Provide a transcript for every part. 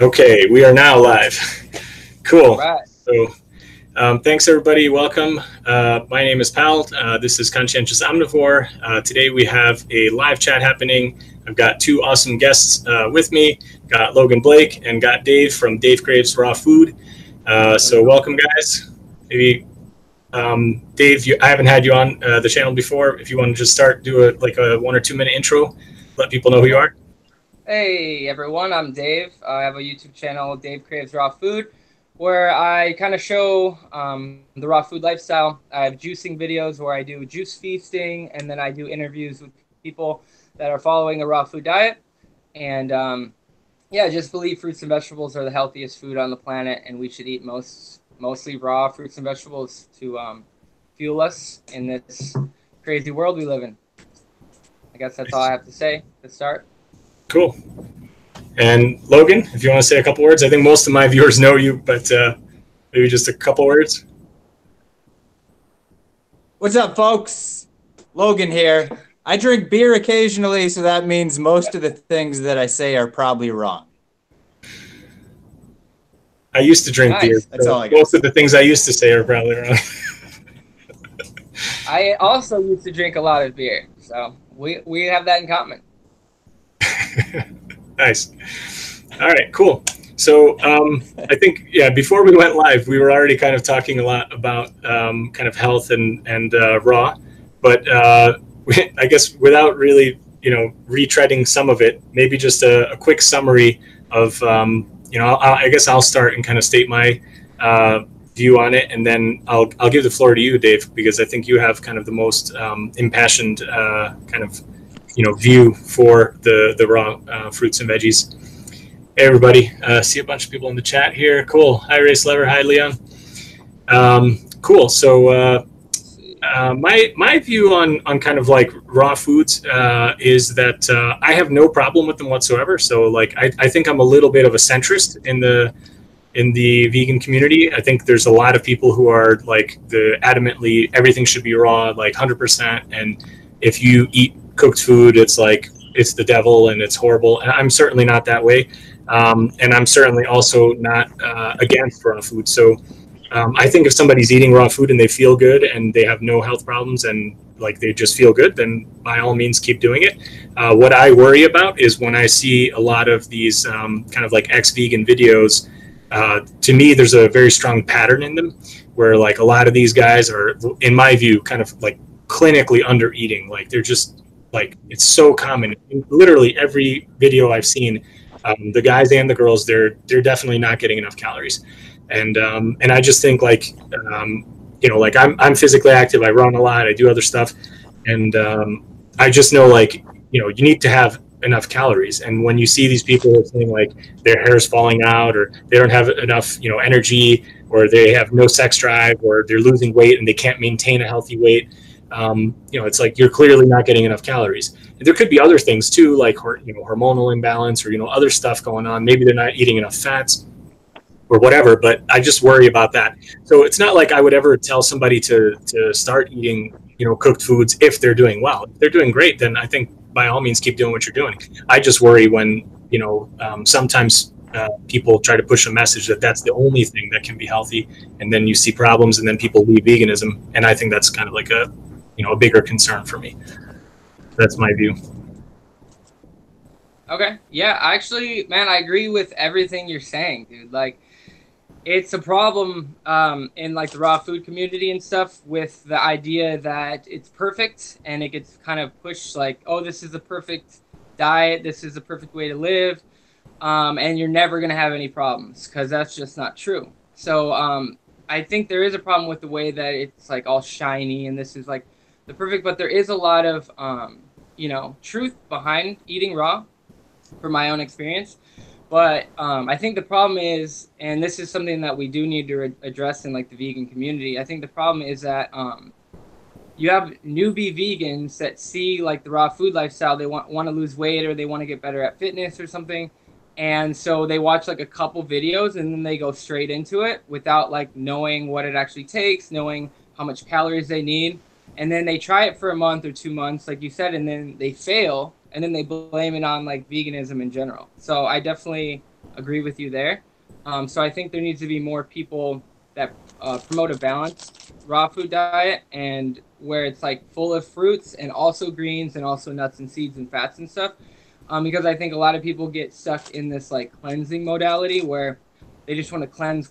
Okay, we are now live. Cool. Right. So, thanks everybody. Welcome. My name is Pal. This is Conscientious Omnivore. Today we have a live chat happening. I've got two awesome guests with me. Got Logan Blake and got Dave from Dave Craves Raw Food. So welcome, guys. Maybe Dave, I haven't had you on the channel before. If you want to just start, do a 1 or 2 minute intro, let people know who you are. Hey everyone, I'm Dave. I have a YouTube channel, Dave Craves Raw Food, where I kind of show the raw food lifestyle. I have juicing videos where I do juice feasting, and then I do interviews with people that are following a raw food diet. And yeah, I just believe fruits and vegetables are the healthiest food on the planet, and we should eat mostly raw fruits and vegetables to fuel us in this crazy world we live in. I guess that's all I have to say to start. Cool. And Logan, if you want to say a couple words, I think most of my viewers know you, but maybe just a couple words. What's up, folks? Logan here. I drink beer occasionally, so that means most of the things that I say are probably wrong. I used to drink beer. That's all I got. Most of the things I used to say are probably wrong. I also used to drink a lot of beer, so we have that in common. Nice. All right, cool. So I think, yeah, before we went live, we were already kind of talking a lot about kind of health and raw, but I guess without really, retreading some of it, maybe just a quick summary of, I guess I'll start and kind of state my view on it, and then I'll give the floor to you, Dave, because I think you have kind of the most impassioned kind of view for the raw fruits and veggies. Hey everybody, see a bunch of people in the chat here. Cool. Hi Race Lever. Hi Leon. Cool. So my view on kind of like raw foods is that I have no problem with them whatsoever. So like I think I'm a little bit of a centrist in the vegan community. I think there's a lot of people who are like adamantly everything should be raw, like 100%, and if you eat cooked food, it's like it's the devil and it's horrible. And I'm certainly not that way, and I'm certainly also not against raw food. So I think if somebody's eating raw food and they feel good and they have no health problems and like they just feel good, then by all means keep doing it. What I worry about is when I see a lot of these kind of like ex-vegan videos. To me, there's a very strong pattern in them where like a lot of these guys are, in my view, kind of like clinically under eating. Like they're just like, it's so common in literally every video I've seen. The guys and the girls, they're definitely not getting enough calories, and I just think like like I'm physically active, I run a lot, I do other stuff, and I just know like you need to have enough calories. And when you see these people saying like their hair is falling out, or they don't have enough energy, or they have no sex drive, or they're losing weight and they can't maintain a healthy weight, it's like you're clearly not getting enough calories. And there could be other things too, like hormonal imbalance, or other stuff going on. Maybe they're not eating enough fats or whatever, but I just worry about that. So it's not like I would ever tell somebody to start eating cooked foods if they're doing well. If they're doing great, then I think by all means keep doing what you're doing. I just worry when sometimes people try to push a message that that's the only thing that can be healthy, and then you see problems, and then people leave veganism, and I think that's kind of like a bigger concern for me. That's my view. Okay. Yeah, actually, man, I agree with everything you're saying, dude. Like, it's a problem in like the raw food community and stuff with the idea that it's perfect, and it gets kind of pushed like, oh, this is the perfect diet, this is the perfect way to live, and you're never gonna have any problems, because that's just not true. So I think there is a problem with the way that it's like all shiny and this is like the perfect, but there is a lot of truth behind eating raw, from my own experience. But I think the problem is, and this is something that we do need to address in like the vegan community, I think the problem is that you have newbie vegans that see like the raw food lifestyle, they want to lose weight, or they want to get better at fitness or something, and so they watch like a couple videos and then they go straight into it without like knowing what it actually takes, knowing how much calories they need, and then they try it for a month or 2 months, like you said, and then they fail, and then they blame it on like veganism in general. So I definitely agree with you there. So I think there needs to be more people that promote a balanced raw food diet, and where it's like full of fruits and also greens and also nuts and seeds and fats and stuff. Because I think a lot of people get stuck in this like cleansing modality where they just want to cleanse.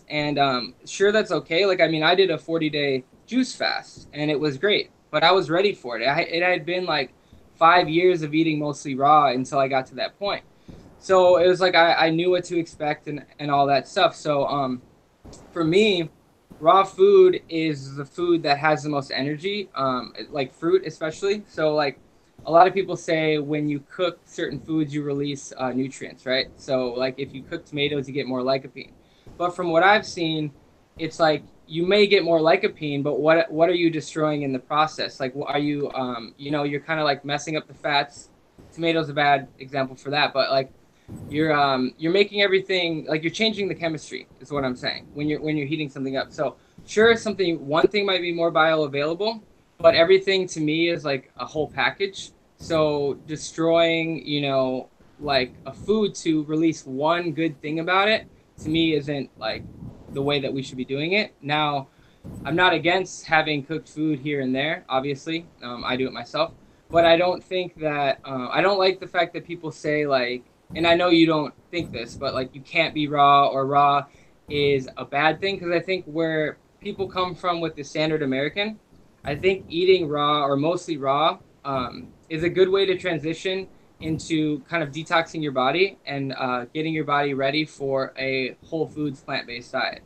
And sure, that's okay. Like, I mean, I did a 40-day juice fast and it was great, but I was ready for it. It had been like 5 years of eating mostly raw until I got to that point. So it was like I knew what to expect and all that stuff. So for me, raw food is the food that has the most energy, like fruit especially. So like a lot of people say when you cook certain foods, you release nutrients, right? So like if you cook tomatoes, you get more lycopene. But from what I've seen, it's like you may get more lycopene, but what are you destroying in the process? Like, are you, you're kind of like messing up the fats. Tomatoes a bad example for that, but like you're making everything, like you're changing the chemistry is what I'm saying when you're heating something up. So sure, one thing might be more bioavailable, but everything to me is like a whole package. So destroying, like a food to release one good thing about it, to me isn't like the way that we should be doing it. Now, I'm not against having cooked food here and there, obviously. I do it myself. But I don't think that, I don't like the fact that people say like, and I know you don't think this, but like you can't be raw or raw is a bad thing. Because I think where people come from with the standard American, I think eating raw or mostly raw is a good way to transition into kind of detoxing your body and getting your body ready for a whole foods plant-based diet.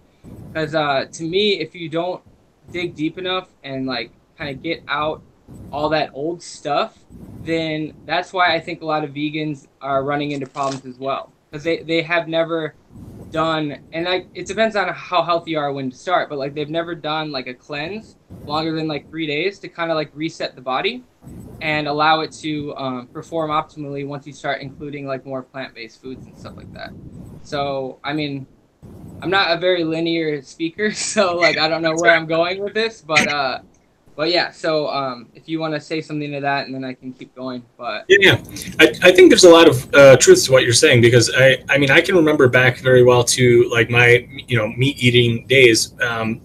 Because to me, if you don't dig deep enough and like kind of get out all that old stuff, then that's why I think a lot of vegans are running into problems as well. Because they have never done, and like it depends on how healthy you are when to start, but like they've never done like a cleanse longer than like 3 days to kind of like reset the body and allow it to perform optimally once you start including like more plant-based foods and stuff like that. So I mean, I'm not a very linear speaker, so like I don't know where I'm going with this, but yeah. So if you want to say something to that, and then I can keep going. But yeah. I think there's a lot of truth to what you're saying, because I mean I can remember back very well to like my meat eating days.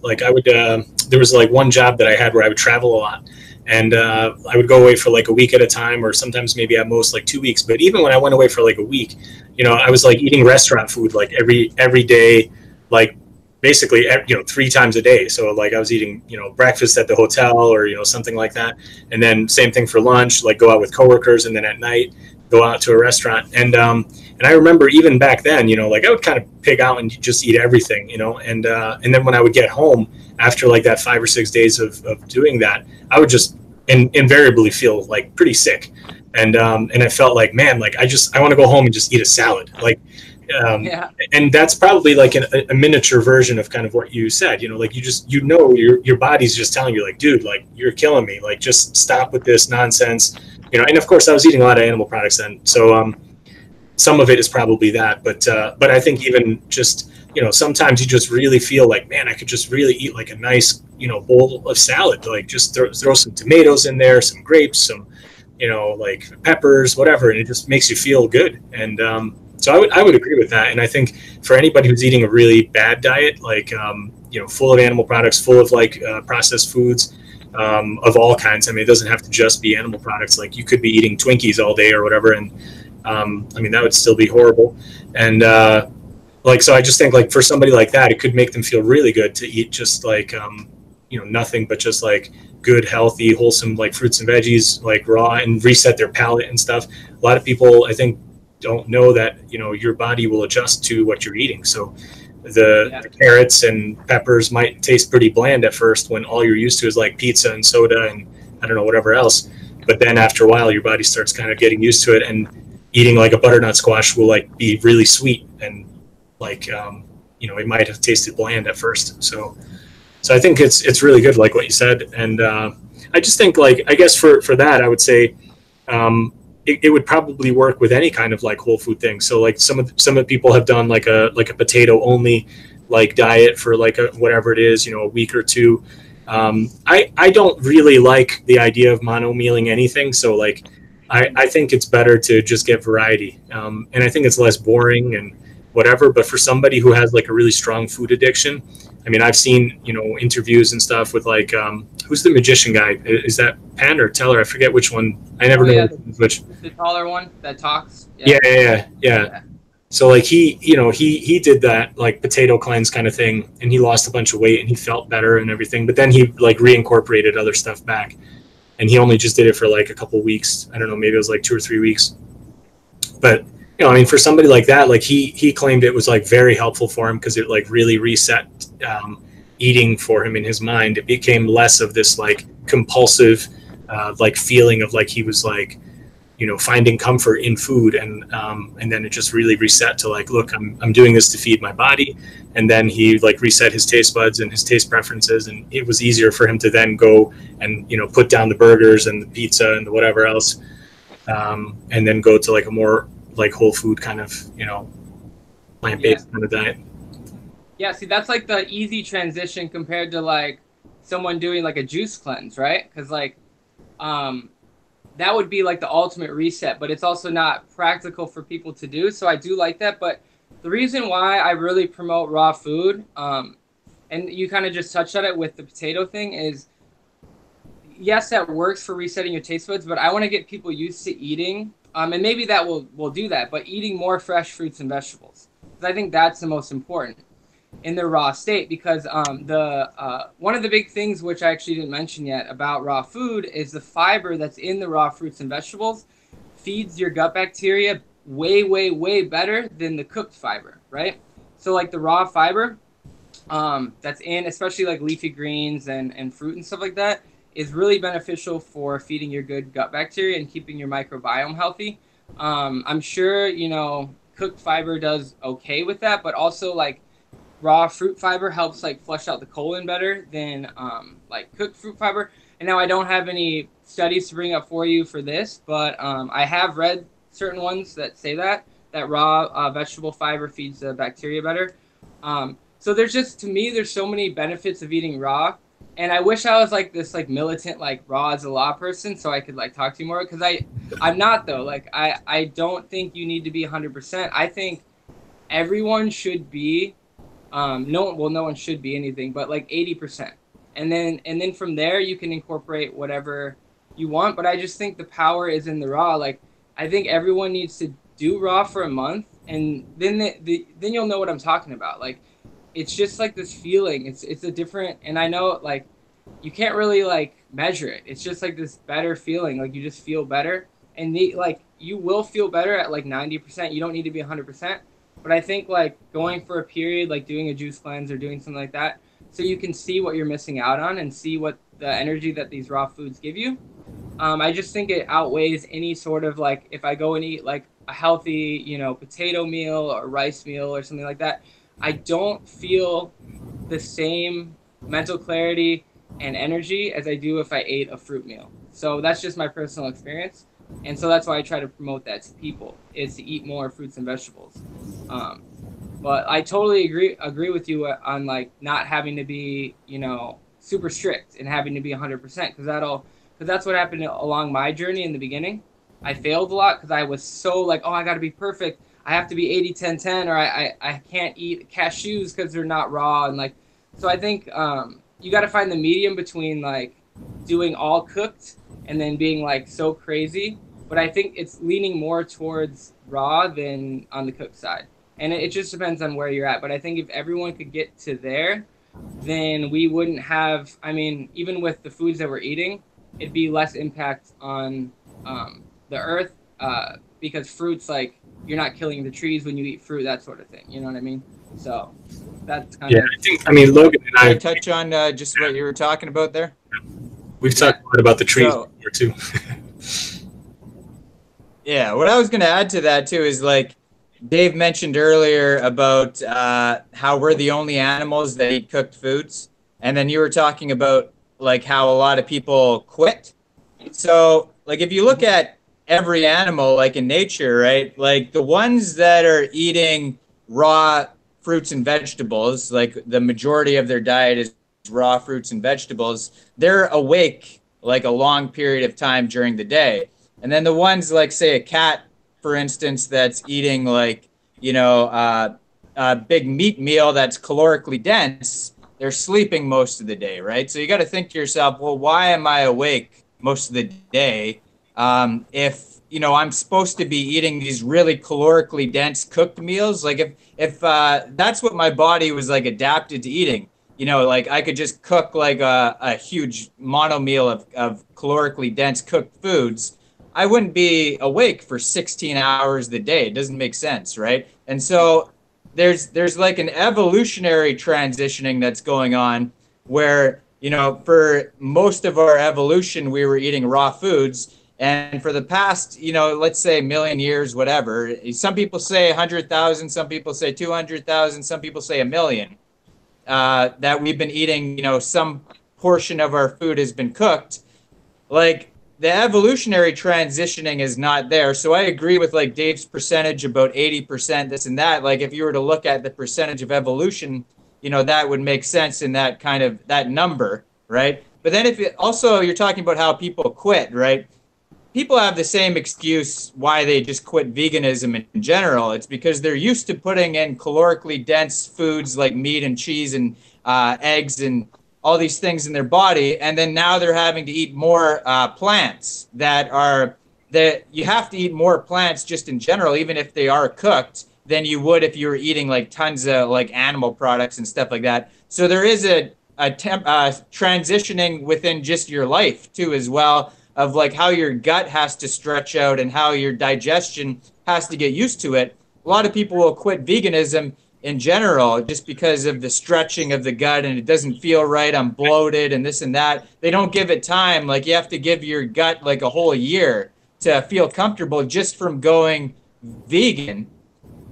Like I would there was like one job that I had where I would travel a lot. And I would go away for like a week at a time, or sometimes maybe at most like 2 weeks. But even when I went away for like a week, I was like eating restaurant food like every day, like basically 3 times a day. So like I was eating breakfast at the hotel or something like that, and then same thing for lunch, like go out with coworkers, and then at night go out to a restaurant. And I remember even back then, like I would kind of pig out and just eat everything, and then when I would get home after like that 5 or 6 days of doing that, I would just invariably feel like pretty sick. And I felt like, man, like I want to go home and just eat a salad. Like, yeah. And that's probably like a miniature version of kind of what you said, like your body's just telling you like, dude, like you're killing me. Like just stop with this nonsense, and of course I was eating a lot of animal products then. So, some of it is probably that, but I think even just, sometimes you just really feel like, man, I could just really eat like a nice, bowl of salad, like just throw some tomatoes in there, some grapes, some, like peppers, whatever. And it just makes you feel good. And, so I would agree with that. And I think for anybody who's eating a really bad diet, like, full of animal products, full of like processed foods, of all kinds. I mean, it doesn't have to just be animal products. Like you could be eating Twinkies all day or whatever. And, I mean, that would still be horrible. And like, so I just think like for somebody like that, it could make them feel really good to eat just like, nothing but just like good, healthy, wholesome, like fruits and veggies, like raw, and reset their palate and stuff. A lot of people, I think, don't know that, your body will adjust to what you're eating. So the carrots and peppers might taste pretty bland at first when all you're used to is like pizza and soda and I don't know, whatever else. But then after a while, your body starts kind of getting used to it, and eating like a butternut squash will like be really sweet, and like it might have tasted bland at first. So I think it's really good, like what you said. And I just think like, I guess for that I would say it would probably work with any kind of like whole food thing. So like some of the people have done like a potato only like diet for like whatever it is, a week or two. I don't really like the idea of mono mealing anything. So like I think it's better to just get variety. And I think it's less boring and whatever. But for somebody who has like a really strong food addiction, I mean, I've seen, you know, interviews and stuff with like, who's the magician guy? Is that Penn or Teller? I forget which one. I never know which. The taller one that talks. Yeah. So like he did that like potato cleanse kind of thing, and he lost a bunch of weight and he felt better and everything. But then he like reincorporated other stuff back, and he only just did it for like a couple weeks. I don't know, maybe it was like 2 or 3 weeks. But you know, I mean, for somebody like that, like he claimed it was like very helpful for him because it like really reset eating for him in his mind. It became less of this like compulsive like feeling of like he was like, you know, finding comfort in food, and then it just really reset to like, look, I'm doing this to feed my body. And then he like reset his taste buds and his taste preferences, and it was easier for him to then go and, you know, put down the burgers and the pizza and the whatever else, and then go to like a more like whole food kind of, you know, plant-based kind of diet. Yeah, see, that's like the easy transition compared to like someone doing like a juice cleanse, right? Because like that would be like the ultimate reset, but it's also not practical for people to do. So I do like that. But the reason why I really promote raw food, and you kind of just touched on it with the potato thing, is yes, that works for resetting your taste buds, but I want to get people used to eating, and maybe that will do that, but eating more fresh fruits and vegetables. Because I think that's the most important in their raw state, because one of the big things, which I actually didn't mention yet about raw food, is the fiber that's in the raw fruits and vegetables feeds your gut bacteria way better than the cooked fiber, right? So like the raw fiber that's in especially like leafy greens and fruit and stuff like that is really beneficial for feeding your good gut bacteria and keeping your microbiome healthy. I'm sure, you know, cooked fiber does okay with that, but also like raw fruit fiber helps like flush out the colon better than like cooked fruit fiber. And now I don't have any studies to bring up for you for this, but I have read certain ones that say that raw vegetable fiber feeds the bacteria better. So there's just, to me, there's so many benefits of eating raw. And I wish I was like this like militant like raw as a law person so I could like talk to you more, because I'm not though. Like I don't think you need to be 100%. I think everyone should be no one should be anything but like 80%. And then from there you can incorporate whatever you want, but I just think the power is in the raw. Like I think everyone needs to do raw for a month, and then then you'll know what I'm talking about. Like it's just like this feeling. It's a different, and I know like you can't really like measure it. It's just like this better feeling. Like you just feel better, and like you will feel better at like 90%. You don't need to be 100%. But I think like going for a period, like doing a juice cleanse or doing something like that, so you can see what you're missing out on and see what the energy that these raw foods give you. I just think it outweighs any sort of like, if I go and eat like a healthy, you know, potato meal or rice meal or something like that, I don't feel the same mental clarity and energy as I do if I ate a fruit meal. So that's just my personal experience. And so that's why I try to promote that to people, is to eat more fruits and vegetables. But I totally agree with you on like not having to be, you know, super strict and having to be 100%, because that's what happened along my journey in the beginning. I failed a lot because I was so like, oh, I got to be perfect. I have to be 80-10-10, or I can't eat cashews because they're not raw. And like, so I think you got to find the medium between like doing all cooked and then being like so crazy. But I think it's leaning more towards raw than on the cooked side. And it just depends on where you're at. But I think if everyone could get to there, then we wouldn't have, I mean, even with the foods that we're eating, it'd be less impact on the earth, because fruits, like, you're not killing the trees when you eat fruit, that sort of thing. You know what I mean? So that's kind of. I think, I mean, Logan and I touch on just what you were talking about there. We've talked a lot about the trees here too. Yeah, what I was going to add to that too is like Dave mentioned earlier about how we're the only animals that eat cooked foods, and then you were talking about like how a lot of people quit. So like if you look at every animal like in nature, right, like the ones that are eating raw fruits and vegetables, like the majority of their diet is raw fruits and vegetables, they're awake like a long period of time during the day. And then the ones like, say, a cat, for instance, that's eating like, a big meat meal that's calorically dense, they're sleeping most of the day, right? So you got to think to yourself, well, why am I awake most of the day if I'm supposed to be eating these really calorically dense cooked meals? Like if that's what my body was like adapted to eating, like I could just cook like a huge mono meal of calorically dense cooked foods, I wouldn't be awake for 16 hours a day. It doesn't make sense, right? And so there's like an evolutionary transitioning that's going on where, for most of our evolution, we were eating raw foods. And for the past, let's say a million years, whatever, some people say 100,000, some people say 200,000, some people say a million, that we've been eating, some portion of our food has been cooked. Like, the evolutionary transitioning is not there. So I agree with like Dave's percentage about 80%, this and that. Like if you were to look at the percentage of evolution, that would make sense in that kind of that number, right? But then if also you're talking about how people quit, right? People have the same excuse why they just quit veganism in general. It's because they're used to putting in calorically dense foods like meat and cheese and eggs and all these things in their body, and then now they're having to eat more plants that you have to eat more plants just in general, even if they are cooked, than you would if you were eating like tons of like animal products and stuff like that. So there is a transitioning within just your life too, as well, of like how your gut has to stretch out and how your digestion has to get used to it. A lot of people will quit veganism in general just because of the stretching of the gut and it doesn't feel right, I'm bloated and this and that. They don't give it time. Like you have to give your gut like a whole year to feel comfortable just from going vegan.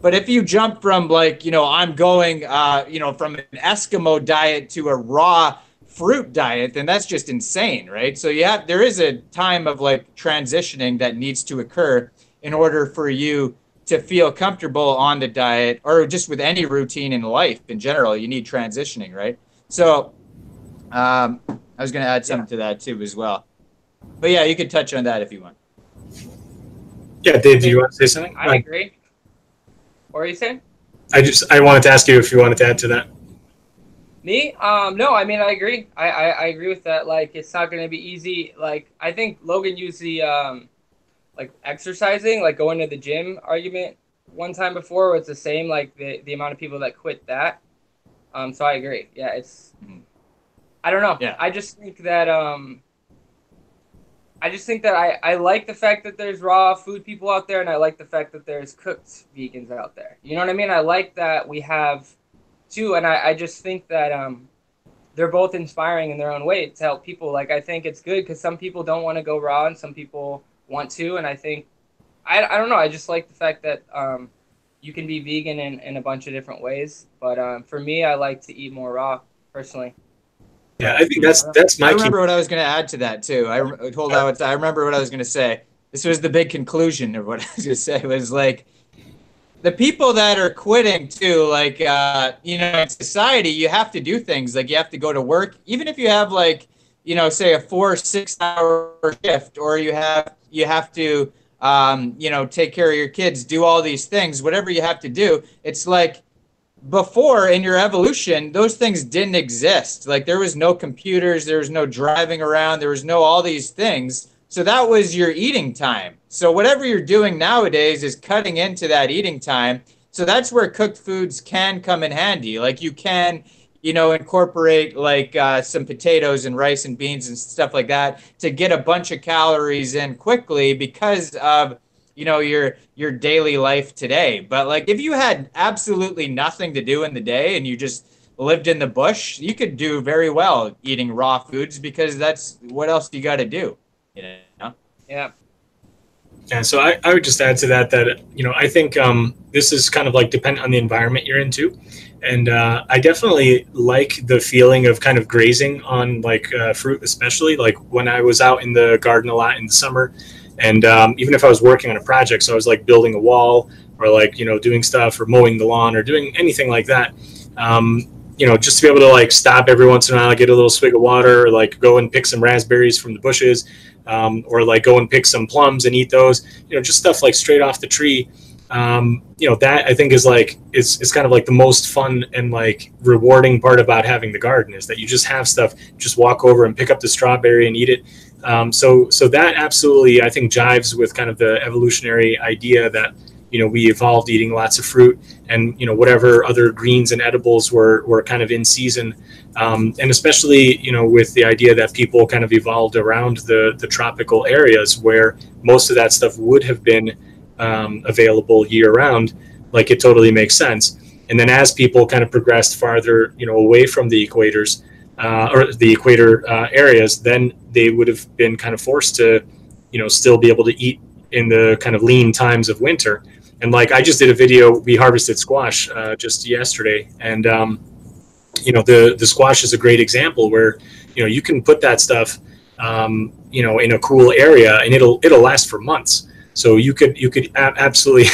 But if you jump from like, I'm going, from an Eskimo diet to a raw fruit diet, then that's just insane, right? So there is a time of like transitioning that needs to occur in order for you to feel comfortable on the diet, or just with any routine in life in general. You need transitioning, right? So I was going to add something to that too as well. But yeah, you could touch on that if you want. Yeah, Dave, do you want to say something? I agree. What are you saying? I wanted to ask you if you wanted to add to that. Me? No, I mean, I agree. I agree with that. Like, it's not going to be easy. Like, I think Logan used the, like exercising, like going to the gym argument one time before, where it's the same, like the amount of people that quit that. So I agree. Yeah, I don't know. Yeah. I just think that I like the fact that there's raw food people out there, and I like the fact that there's cooked vegans out there. You know what I mean? I like that we have two, and I just think that they're both inspiring in their own way to help people. Like, I think it's good because some people don't want to go raw and some people want to, and I think I don't know, I just like the fact that you can be vegan in a bunch of different ways, but for me, I like to eat more raw personally. Yeah, I think that's my I remember what I was going to add to that too. I remember what I was going to say. This was the big conclusion of what I was going to say. It was like the people that are quitting too, like in society, you have to do things like you have to go to work, even if you have like say a 4-6 hour shift, or you have to take care of your kids, do all these things, whatever you have to do. It's like before in your evolution, those things didn't exist. Like there was no computers, there was no driving around, there was no all these things. So that was your eating time. So whatever you're doing nowadays is cutting into that eating time. So that's where cooked foods can come in handy. Like you can, incorporate like some potatoes and rice and beans and stuff like that to get a bunch of calories in quickly because of, your daily life today. But like if you had absolutely nothing to do in the day and you just lived in the bush, you could do very well eating raw foods because that's what else you got to do. Yeah. Yeah, so I would just add to that I think this is kind of like dependent on the environment you're into. And I definitely like the feeling of kind of grazing on like fruit, especially like when I was out in the garden a lot in the summer. And even if I was working on a project, so I was like building a wall or like, doing stuff or mowing the lawn or doing anything like that. you know, just to be able to like stop every once in a while, get a little swig of water, or like go and pick some raspberries from the bushes, or like go and pick some plums and eat those, you know, just stuff like straight off the tree. You know, that I think is like, it's kind of like the most fun and like rewarding part about having the garden, is that you just have stuff, just walk over and pick up the strawberry and eat it. So that absolutely, I think, jives with kind of the evolutionary idea that, you know, we evolved eating lots of fruit, and, you know, whatever other greens and edibles were kind of in season. And especially, you know, with the idea that people kind of evolved around the tropical areas where most of that stuff would have been available year round, like it totally makes sense. And then as people kind of progressed farther, you know, away from the equators, or the equator areas, then they would have been kind of forced to, you know, still be able to eat in the kind of lean times of winter. And like, I just did a video, we harvested squash just yesterday, and you know, the squash is a great example where, you know, you can put that stuff, you know, in a cool area, and it'll last for months. So you could absolutely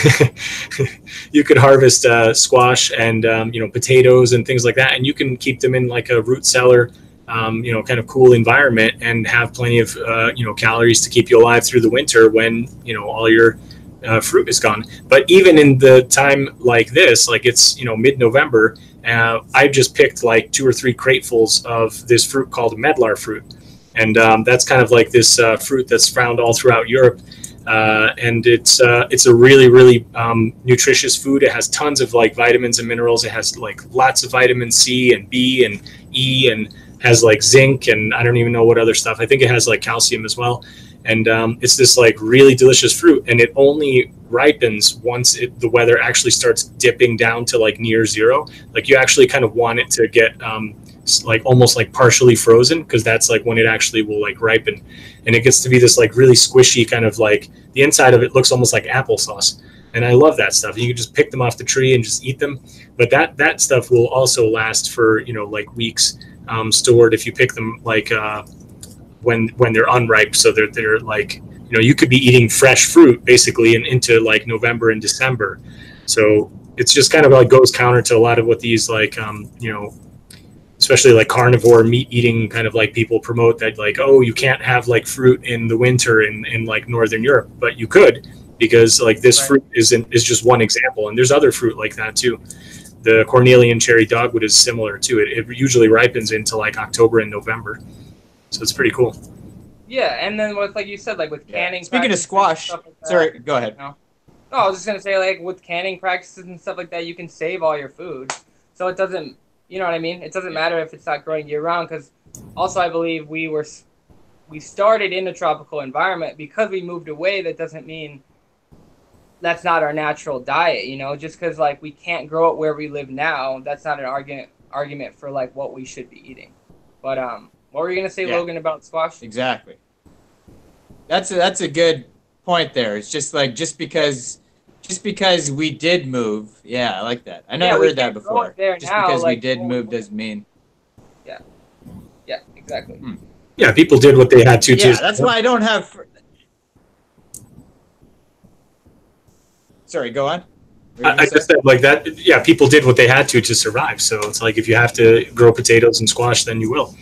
you could harvest squash and you know, potatoes and things like that, and you can keep them in like a root cellar, you know, kind of cool environment, and have plenty of you know, calories to keep you alive through the winter when, you know, all your fruit is gone. But even in the time like this, like it's, you know, mid-November, I just picked like 2 or 3 cratefuls of this fruit called medlar fruit, and that's kind of like this fruit that's found all throughout Europe. And it's a really nutritious food. It has tons of like vitamins and minerals. It has like lots of vitamin C and B and E, and has like zinc, and I don't even know what other stuff. I think it has like calcium as well. And it's this like really delicious fruit, and it only ripens once the weather actually starts dipping down to like near zero. Like you actually kind of want it to get like almost like partially frozen, because that's like when it actually will like ripen, and it gets to be this like really squishy kind of, like the inside of it looks almost like applesauce. And I love that stuff. You can just pick them off the tree and just eat them. But that stuff will also last for, you know, like weeks stored if you pick them like when they're unripe. So they're like, you know, you could be eating fresh fruit basically into like November and December. So it's just kind of like goes counter to a lot of what these like you know, especially like carnivore meat eating kind of like people promote, that like, oh, you can't have like fruit in the winter in like Northern Europe, but you could, because like this fruit is just one example, and there's other fruit like that too. The Cornelian cherry dogwood is similar to it. It usually ripens into like October and November, so it's pretty cool. Yeah, and then with, like you said, like with canning. Speaking of squash, like sorry, go ahead. No, I was just gonna say, like with canning practices and stuff like that, you can save all your food, so it doesn't. You know what I mean? It doesn't matter if it's not growing year round, because also I believe we started in a tropical environment. Because we moved away, that doesn't mean that's not our natural diet, you know? Just because like we can't grow it where we live now, that's not an argument for like what we should be eating. But what were you gonna say, Logan, about squash? Exactly. That's a good point there. It's just like just because we did move, I like that. I never heard that before. Just now, because like, we did move doesn't mean. Yeah, exactly. Yeah, people did what they had to. Yeah, that's why I don't have. Sorry, go on. I just said like that. Yeah, people did what they had to survive. So it's like if you have to grow potatoes and squash, then you will.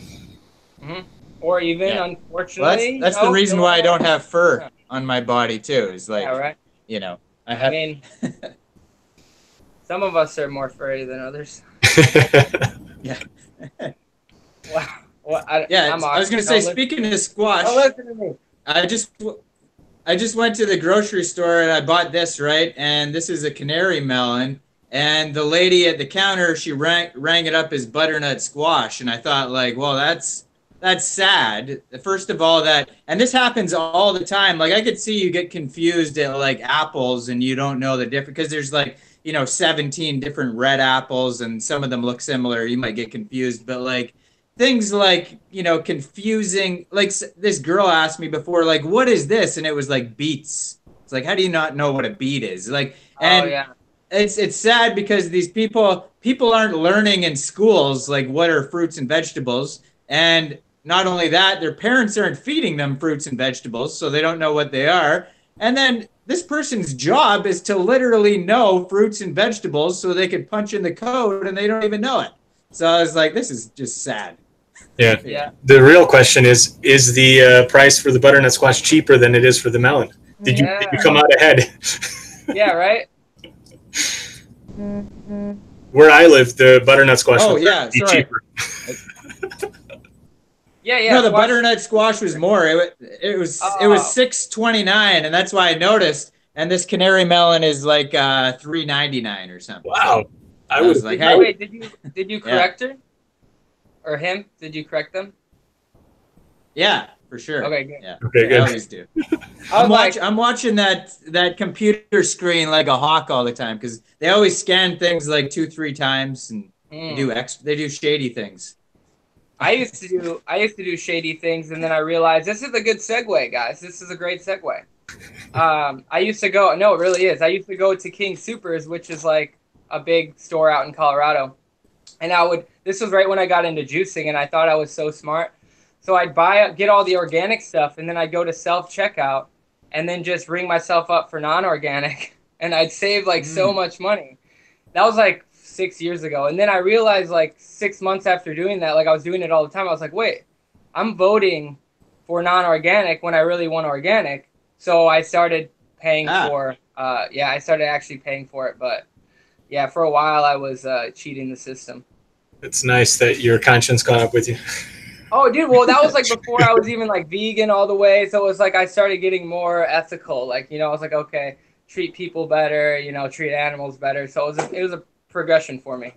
Mm-hmm. Or even, unfortunately, well, that's the reason why I don't have fur on my body too. Is like, you know. I mean, some of us are more furry than others. Yeah. Wow. Well, I was gonna say, speaking of squash, listen to me. I just went to the grocery store and I bought this, right? And this is a canary melon. And the lady at the counter, she rang it up as butternut squash, and I thought, like, well, that's sad. First of all, and this happens all the time. Like, I could see you get confused at like apples and you don't know the difference, because there's like, you know, 17 different red apples and some of them look similar. You might get confused, but like things like, you know, confusing, like this girl asked me before, like, what is this? And it was like beets. It's like, how do you not know what a beet is? Like, and it's sad because these people aren't learning in schools, like, what are fruits and vegetables. And not only that, their parents aren't feeding them fruits and vegetables, so they don't know what they are. And then this person's job is to literally know fruits and vegetables so they can punch in the code, and they don't even know it. So I was like, this is just sad. Yeah. Yeah. The real question is the price for the butternut squash cheaper than it is for the melon? Did you come out ahead? Yeah, right? Where I live, the butternut squash Oh, was yeah, sorry. cheaper. Yeah. No, the butternut squash was more. It was $6.29, and that's why I noticed. And this canary melon is like $3.99 or something. Wow. So I was like, hey. Wait, did you correct her? Or him? Did you correct them? Yeah, for sure. Okay, good. Yeah. Okay, good. I always do. I'm watching that computer screen like a hawk all the time because they always scan things like 2-3 times and they do shady things. I used to do shady things, and then I realized this is a good segue, guys. This is a great segue. I used to go. No, it really is. I used to go to King Soopers, which is like a big store out in Colorado, and this was right when I got into juicing, and I thought I was so smart. So I'd get all the organic stuff, and then I'd go to self-checkout, and then just ring myself up for non-organic, and I'd save like so much money. That was like 6 years ago, and then I realized like 6 months after doing that, like I was doing it all the time. I was like, wait, I'm voting for non-organic when I really want organic. So I started paying for. I started actually paying for it, but yeah, for a while I was cheating the system. It's nice that your conscience caught up with you. Oh, dude, well, that was like before I was even like vegan all the way. So it was like I started getting more ethical. Like, I was like, okay, treat people better, treat animals better. So it was a progression for me.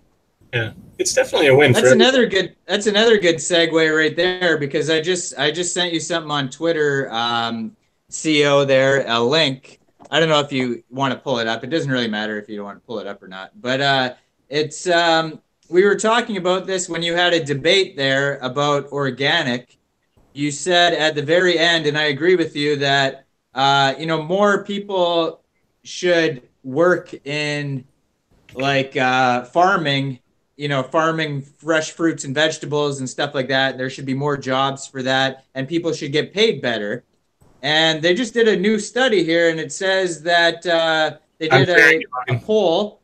Yeah, it's definitely a win. That's another good segue right there because I just sent you something on Twitter, CO there, a link. I don't know if you want to pull it up. It doesn't really matter if you don't want to pull it up or not. But it's we were talking about this when you had a debate there about organic. You said at the very end, and I agree with you, that more people should work in like farming, farming fresh fruits and vegetables and stuff like that. There should be more jobs for that, and people should get paid better. And they just did a new study here, and it says that they did a poll.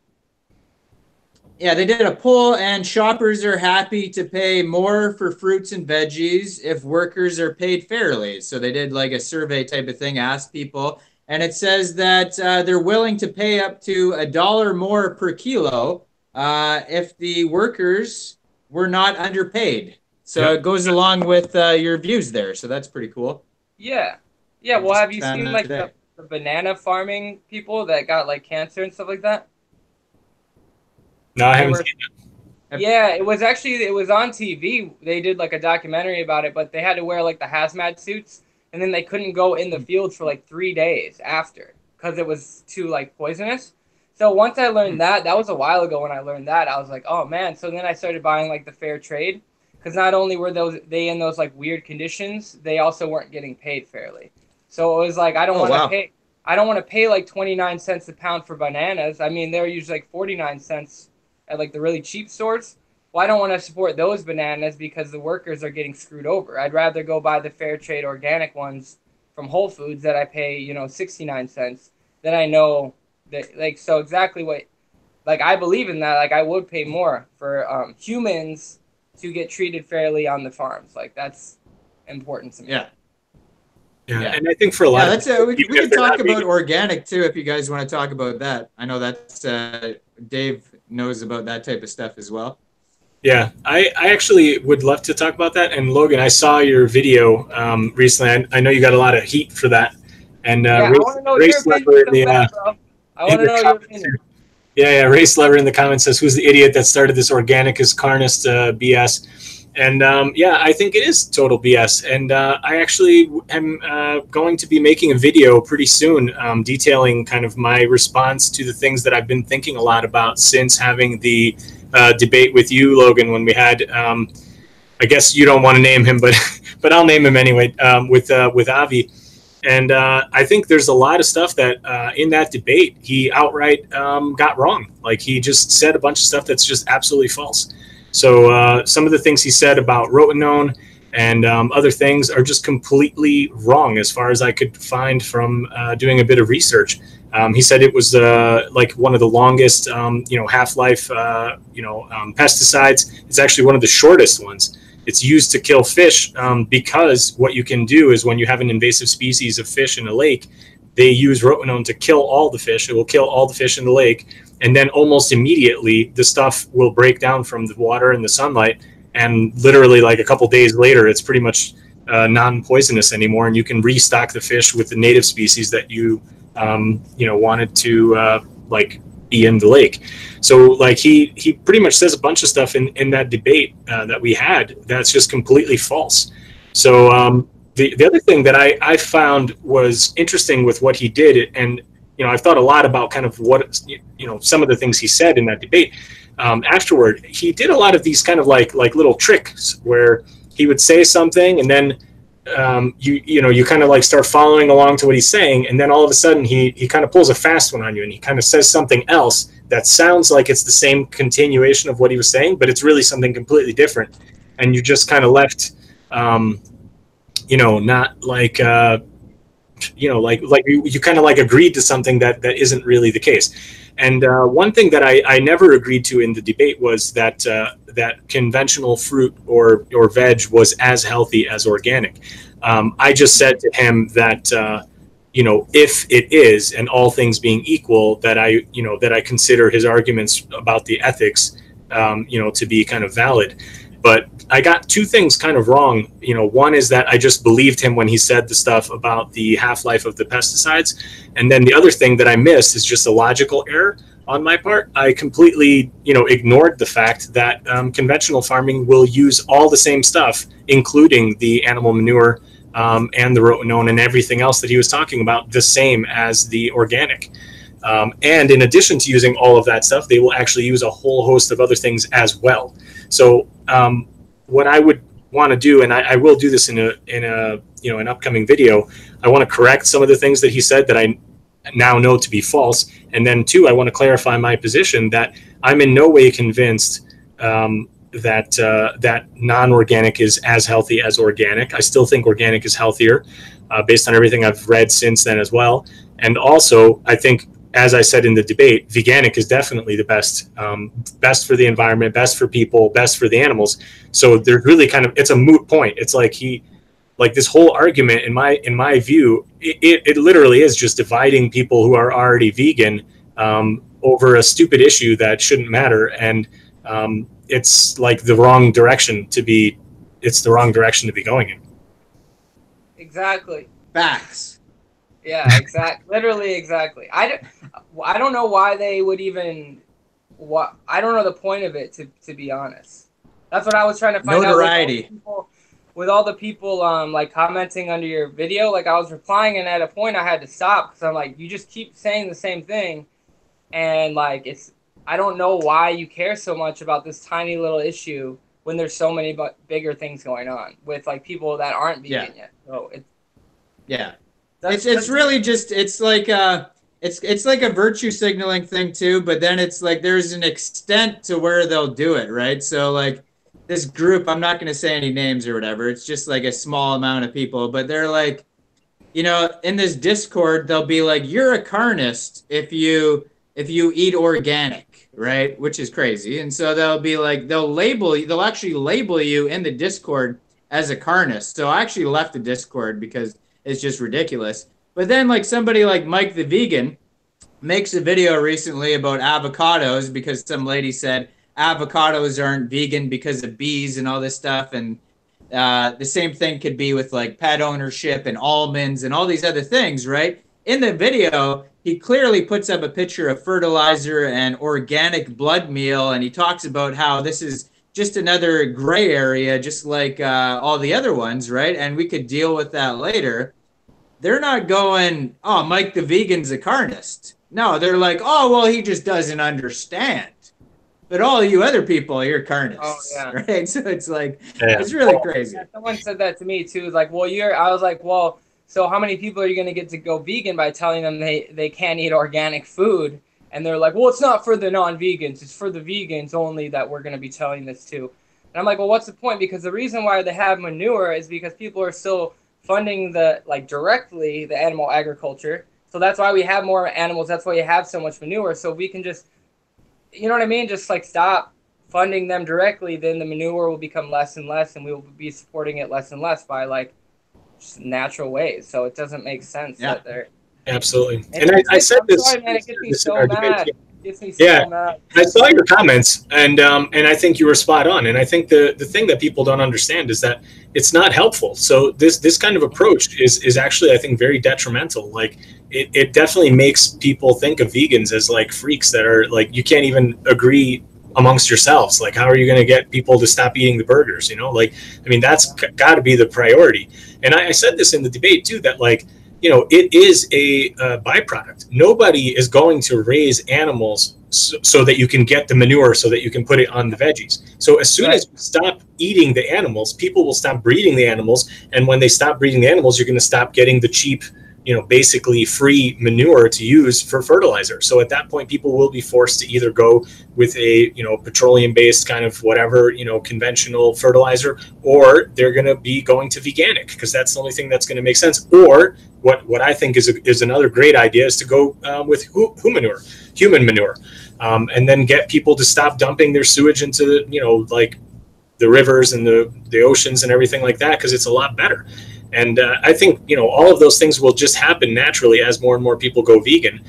Yeah, they did a poll, and shoppers are happy to pay more for fruits and veggies if workers are paid fairly. So they did like a survey type of thing, asked people, and it says that they're willing to pay up to $1 more per kilo if the workers were not underpaid. So it goes along with your views there. So that's pretty cool. Yeah. Yeah, well, have you seen like the banana farming people that got like cancer and stuff like that? No, I haven't seen it. Yeah, it was on TV. They did like a documentary about it, but they had to wear like the hazmat suits, and then they couldn't go in the fields for like 3 days after because it was too like poisonous. So once I learned that was a while ago when I learned that, I was like, oh man. So then I started buying like the fair trade because not only were they in those like weird conditions, they also weren't getting paid fairly. So it was like I don't want to pay like 29 cents a pound for bananas. I mean, they're usually like 49 cents at like the really cheap stores. Well, I don't want to support those bananas because the workers are getting screwed over. I'd rather go buy the fair trade organic ones from Whole Foods that I pay, 69 cents. Then I know that like, so exactly what, like I believe in that. Like I would pay more for humans to get treated fairly on the farms. Like that's important to me. Yeah. And I think for a lot of people, we can talk about organic too if you guys want to talk about that. I know that's Dave knows about that type of stuff as well. Yeah, I actually would love to talk about that. And Logan, I saw your video recently. I know you got a lot of heat for that. And Race Lever in the Race Lever in the comments says, "Who's the idiot that started this organicus carnis BS?" And I think it is total BS. And I actually am going to be making a video pretty soon detailing kind of my response to the things that I've been thinking a lot about since having the debate with you, Logan, when we had, I guess you don't want to name him, but I'll name him anyway, with Avi. And I think there's a lot of stuff that in that debate he outright got wrong. Like he just said a bunch of stuff that's just absolutely false. So some of the things he said about rotenone and other things are just completely wrong as far as I could find from doing a bit of research. He said it was like one of the longest, half-life, pesticides. It's actually one of the shortest ones. It's used to kill fish because what you can do is when you have an invasive species of fish in a lake, they use rotenone to kill all the fish. It will kill all the fish in the lake. And then almost immediately, the stuff will break down from the water and the sunlight. And literally like a couple days later, it's pretty much non-poisonous anymore. And you can restock the fish with the native species that you, wanted to be in the lake. So like he pretty much says a bunch of stuff in that debate that we had that's just completely false. So the other thing that I found was interesting with what he did, and I've thought a lot about kind of what some of the things he said in that debate. Afterward, he did a lot of these kind of like little tricks where he would say something, and then you kind of like start following along to what he's saying, and then all of a sudden he kind of pulls a fast one on you, and he kind of says something else that sounds like it's the same continuation of what he was saying, but it's really something completely different, and you just kind of left, not like. You kind of like agreed to something that isn't really the case. And one thing that I never agreed to in the debate was that that conventional fruit or veg was as healthy as organic. I just said to him that if it is, and all things being equal, that I consider his arguments about the ethics to be kind of valid. But I got two things kind of wrong. One is that I just believed him when he said the stuff about the half-life of the pesticides. And then the other thing that I missed is just a logical error on my part. I completely, ignored the fact that conventional farming will use all the same stuff, including the animal manure and the rotenone and everything else that he was talking about, the same as the organic. And in addition to using all of that stuff, they will actually use a whole host of other things as well. So what I would want to do, and I will do this in an upcoming video, I want to correct some of the things that he said that I now know to be false. And then two, I want to clarify my position that I'm in no way convinced that non-organic is as healthy as organic. I still think organic is healthier based on everything I've read since then as well. And also, I think, as I said in the debate, veganic is definitely the best, best for the environment, best for people, best for the animals. So there's really it's a moot point. It's like this whole argument, in my view, it literally is just dividing people who are already vegan over a stupid issue that shouldn't matter. And it's like the wrong direction to be. It's the wrong direction to be going in. Exactly. Facts. Yeah, exactly. Literally, exactly. I don't know why they would even. I don't know the point of it, to be honest. That's what I was trying to find Notoriety. out. With all the people like commenting under your video, like I was replying, and at a point I had to stop because I'm like, you just keep saying the same thing, and like I don't know why you care so much about this tiny little issue when there's so many bigger things going on with like people that aren't vegan yet. So it's really just it's like a virtue signaling thing too, but then it's like there's an extent to where they'll do it, right? So like this group, I'm not going to say any names or whatever, it's just like a small amount of people, but they're like, in this Discord, they'll be like, you're a carnist if you eat organic, right? Which is crazy. And so they'll be like, they'll actually label you in the Discord as a carnist. So I actually left the Discord because it's just ridiculous. But then like somebody like Mike the Vegan makes a video recently about avocados because some lady said avocados aren't vegan because of bees and all this stuff. And the same thing could be with like pet ownership and almonds and all these other things, right? In the video, he clearly puts up a picture of fertilizer and organic blood meal, and he talks about how this is just another gray area, just like all the other ones, right? And we could deal with that later. They're not going, oh, Mike the Vegan's a carnist. No, they're like, oh, well, he just doesn't understand. But all you other people, you're carnists. Oh, yeah. Right? So it's like, it's really crazy. Yeah, someone said that to me, too. It's like, well, I was like, well, so how many people are you going to get to go vegan by telling them they can't eat organic food? And they're like, well, it's not for the non-vegans. It's for the vegans only that we're going to be telling this to. And I'm like, well, what's the point? Because the reason why they have manure is because people are still funding directly the animal agriculture. So that's why we have more animals. That's why you have so much manure. So we can just, you know what I mean? Just like stop funding them directly, then the manure will become less and less, and we will be supporting it less and less by like just natural ways. So it doesn't make sense that they're absolutely. And I said I'm this. Sorry, man, it gets me this in so our mad. debate. It gets me Yeah. so mad. I saw your comments, and I think you were spot on. And I think the thing that people don't understand is that it's not helpful. So this kind of approach is actually, I think, very detrimental. Like it definitely makes people think of vegans as like freaks that are like, you can't even agree amongst yourselves. Like, how are you going to get people to stop eating the burgers? You know, like, I mean, that's got to be the priority. And I said this in the debate too, that like, you know, it is a byproduct. Nobody is going to raise animals so that you can get the manure so that you can put it on the veggies. So as soon as you stop eating the animals, people will stop breeding the animals. And when they stop breeding the animals, you're going to stop getting the cheap, you know, basically free manure to use for fertilizer. So at that point, people will be forced to either go with a, you know, petroleum-based kind of whatever, you know, conventional fertilizer, or they're going to be going to veganic, because that's the only thing that's going to make sense. Or what I think is another great idea is to go with human manure, and then get people to stop dumping their sewage into, you know, like the rivers and the oceans and everything like that, because it's a lot better. And I think, you know, all of those things will just happen naturally as more and more people go vegan.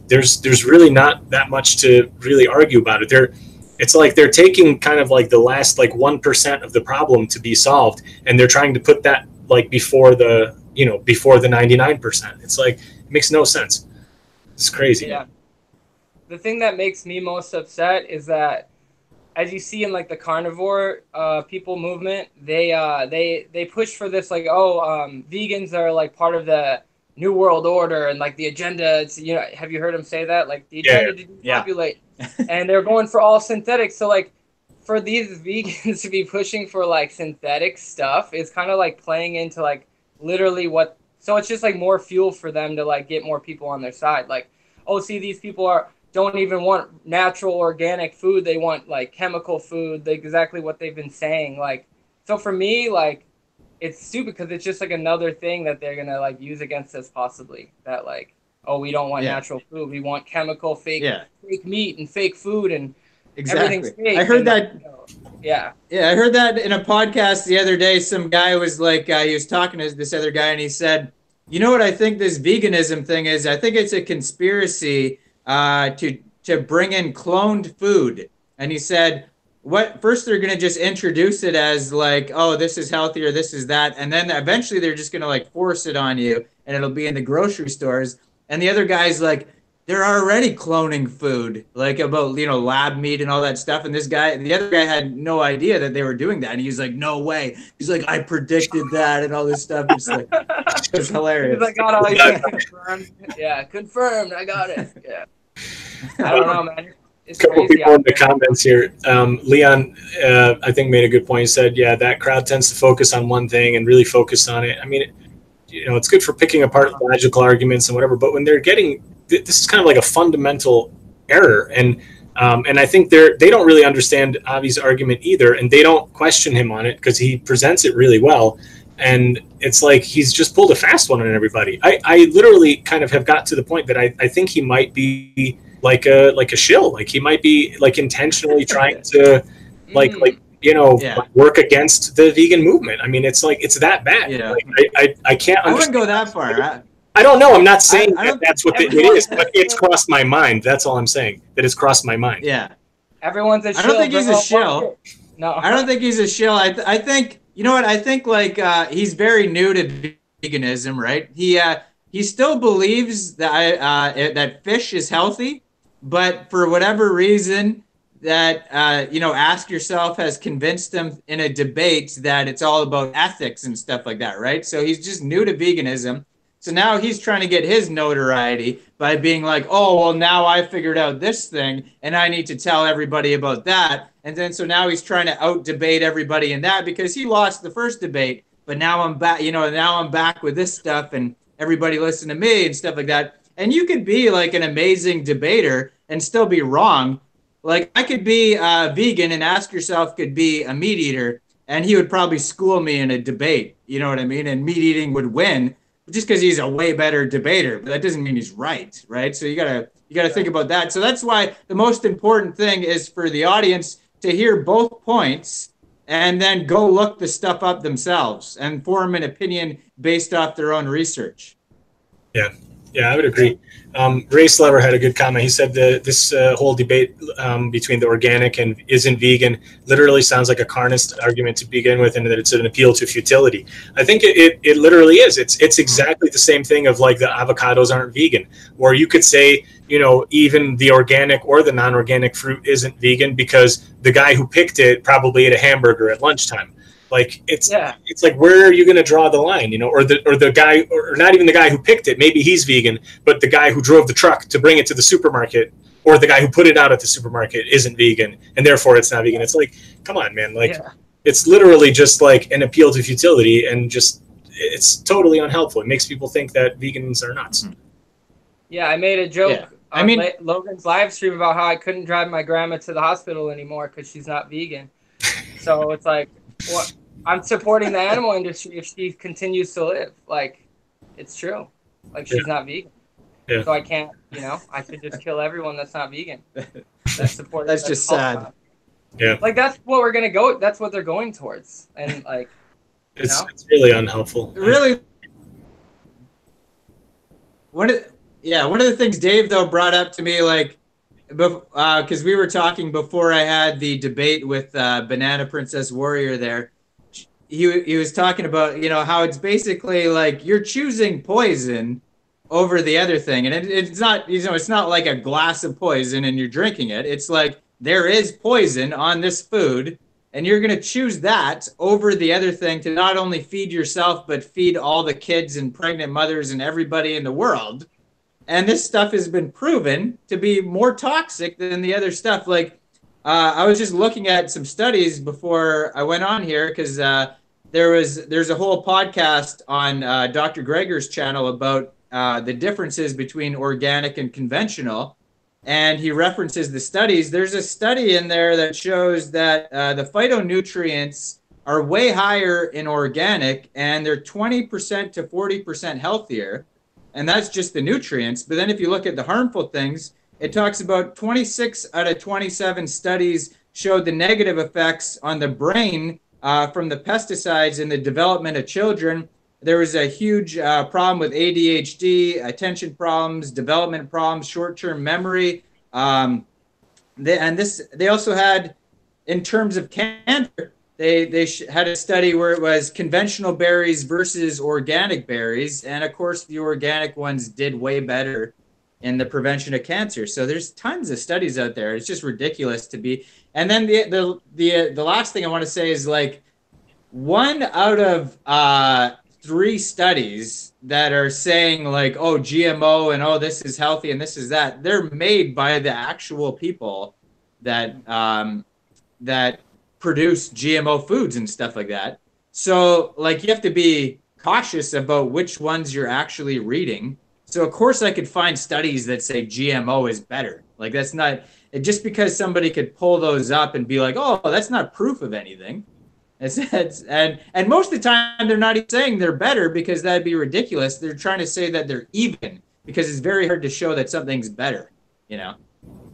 There's really not that much to really argue about it. It's like they're taking kind of like the last like 1% of the problem to be solved, and they're trying to put that like before the 99%. It's like, it makes no sense. It's crazy. Yeah. The thing that makes me most upset is that, as you see in like the carnivore people movement, they push for this like, vegans are like part of the new world order and like the agenda. It's, you know, have you heard them say that? Like the agenda to depopulate, and they're going for all synthetics. So like for these vegans to be pushing for like synthetic stuff is kind of like playing into like literally what. So it's just like more fuel for them to like get more people on their side. Like, oh, see, these people don't even want natural organic food. They want like chemical food, exactly what they've been saying. Like, so for me, like, it's stupid because it's just like another thing that they're going to like use against us possibly, that like, oh, we don't want natural food. We want chemical, fake meat and fake food, and everything's fake. I heard that. You know, yeah, I heard that in a podcast the other day. Some guy was like, he was talking to this other guy, and he said, you know what I think this veganism thing is? I think it's a conspiracy to bring in cloned food. And he said, first they're going to just introduce it as like, oh, this is healthier, this is that. And then eventually they're just going to like force it on you, and it'll be in the grocery stores. And the other guy's like, they're already cloning food, like about, you know, lab meat and all that stuff. And the other guy had no idea that they were doing that. And he's like, no way. He's like, I predicted that and all this stuff. It's like, it's hilarious. I got all these confirmed. Yeah, confirmed. I got it. Yeah. I don't know, man. It's a couple crazy people in the comments here. Leon, I think, made a good point. He said, yeah, that crowd tends to focus on one thing and really focus on it. I mean, you know, it's good for picking apart logical arguments and whatever, but when they're getting, this is kind of like a fundamental error. And I think they don't really understand Avi's argument either, and they don't question him on it because he presents it really well. And it's like he's just pulled a fast one on everybody. I literally kind of have got to the point that I think he might be like a shill. Like he might be like intentionally trying to like work against the vegan movement. I mean, it's like, it's that bad. Yeah. Like, I can't. I wouldn't go that far. I don't know. I'm not saying that's what it is, but it's crossed my mind. That's all I'm saying. That it's crossed my mind. Yeah. Everyone's a shill. I don't think he's a shill. No. I don't think he's a shill. I think, you know what? I think like he's very new to veganism, right? He still believes that that fish is healthy, but for whatever reason that Ask Yourself has convinced him in a debate that it's all about ethics and stuff like that, right? So he's just new to veganism. So now he's trying to get his notoriety by being like, oh, well, now I figured out this thing and I need to tell everybody about that. And then so now he's trying to out-debate everybody in that because he lost the first debate. But now I'm back, now I'm back with this stuff and everybody listen to me and stuff like that. And you could be like an amazing debater and still be wrong. Like I could be vegan and Ask Yourself could be a meat eater and he would probably school me in a debate. You know what I mean? And meat eating would win. just because he's a way better debater, but that doesn't mean he's right, right? So you gotta think about that. So that's why the most important thing is for the audience to hear both points and then go look the stuff up themselves and form an opinion based off their own research. Yeah, I would agree. Ray Slever had a good comment. He said this whole debate between the organic and isn't vegan literally sounds like a carnist argument to begin with, and that it's an appeal to futility. I think it literally is. It's exactly the same thing of like the avocados aren't vegan, or you could say, you know, even the organic or the non-organic fruit isn't vegan because the guy who picked it probably ate a hamburger at lunchtime. Like it's like, where are you going to draw the line, you know, or the guy, or not even the guy who picked it, maybe he's vegan, but the guy who drove the truck to bring it to the supermarket, or the guy who put it out at the supermarket isn't vegan, and therefore it's not vegan. It's like, come on, man. Like, it's literally just like an appeal to futility, and just, it's totally unhelpful. It makes people think that vegans are nuts. Yeah, I made a joke on Logan's live stream about how I couldn't drive my grandma to the hospital anymore because she's not vegan. So it's like, what? I'm supporting the animal industry if she continues to live. Like, it's true. Like, she's not vegan. Yeah. So I can't, you know, I could just kill everyone that's not vegan. That's just sad. Yeah. Like, that's what we're going to go. That's what they're going towards. And, like, it's really unhelpful. Really. One of the things Dave, though, brought up to me, like, because we were talking before I had the debate with Banana Princess Warrior there. He was talking about, you know, how it's basically like you're choosing poison over the other thing. And it's not, you know, it's not like a glass of poison and you're drinking it. It's like there is poison on this food and you're going to choose that over the other thing to not only feed yourself, but feed all the kids and pregnant mothers and everybody in the world. And this stuff has been proven to be more toxic than the other stuff. Like, I was just looking at some studies before I went on here because there's a whole podcast on Dr. Greger's channel about the differences between organic and conventional. And he references the studies. There's a study in there that shows that the phytonutrients are way higher in organic, and they're 20% to 40% healthier. And that's just the nutrients. But then if you look at the harmful things, it talks about 26 out of 27 studies showed the negative effects on the brain from the pesticides in the development of children. There was a huge problem with ADHD, attention problems, development problems, short-term memory. They also had, in terms of cancer, they had a study where it was conventional berries versus organic berries. And of course, the organic ones did way better in the prevention of cancer. So there's tons of studies out there. It's just ridiculous to be. And then the last thing I want to say is, like, 1 out of 3 studies that are saying, like, oh, GMO and oh, this is healthy and this is that, they're made by the actual people that that produce GMO foods and stuff like that. So, like, you have to be cautious about which ones you're actually reading. So, of course, I could find studies that say GMO is better. Like, that's not, just because somebody could pull those up and be like, oh, that's not proof of anything. And most of the time, they're not even saying they're better, because that'd be ridiculous. They're trying to say that they're even, because it's very hard to show that something's better, you know?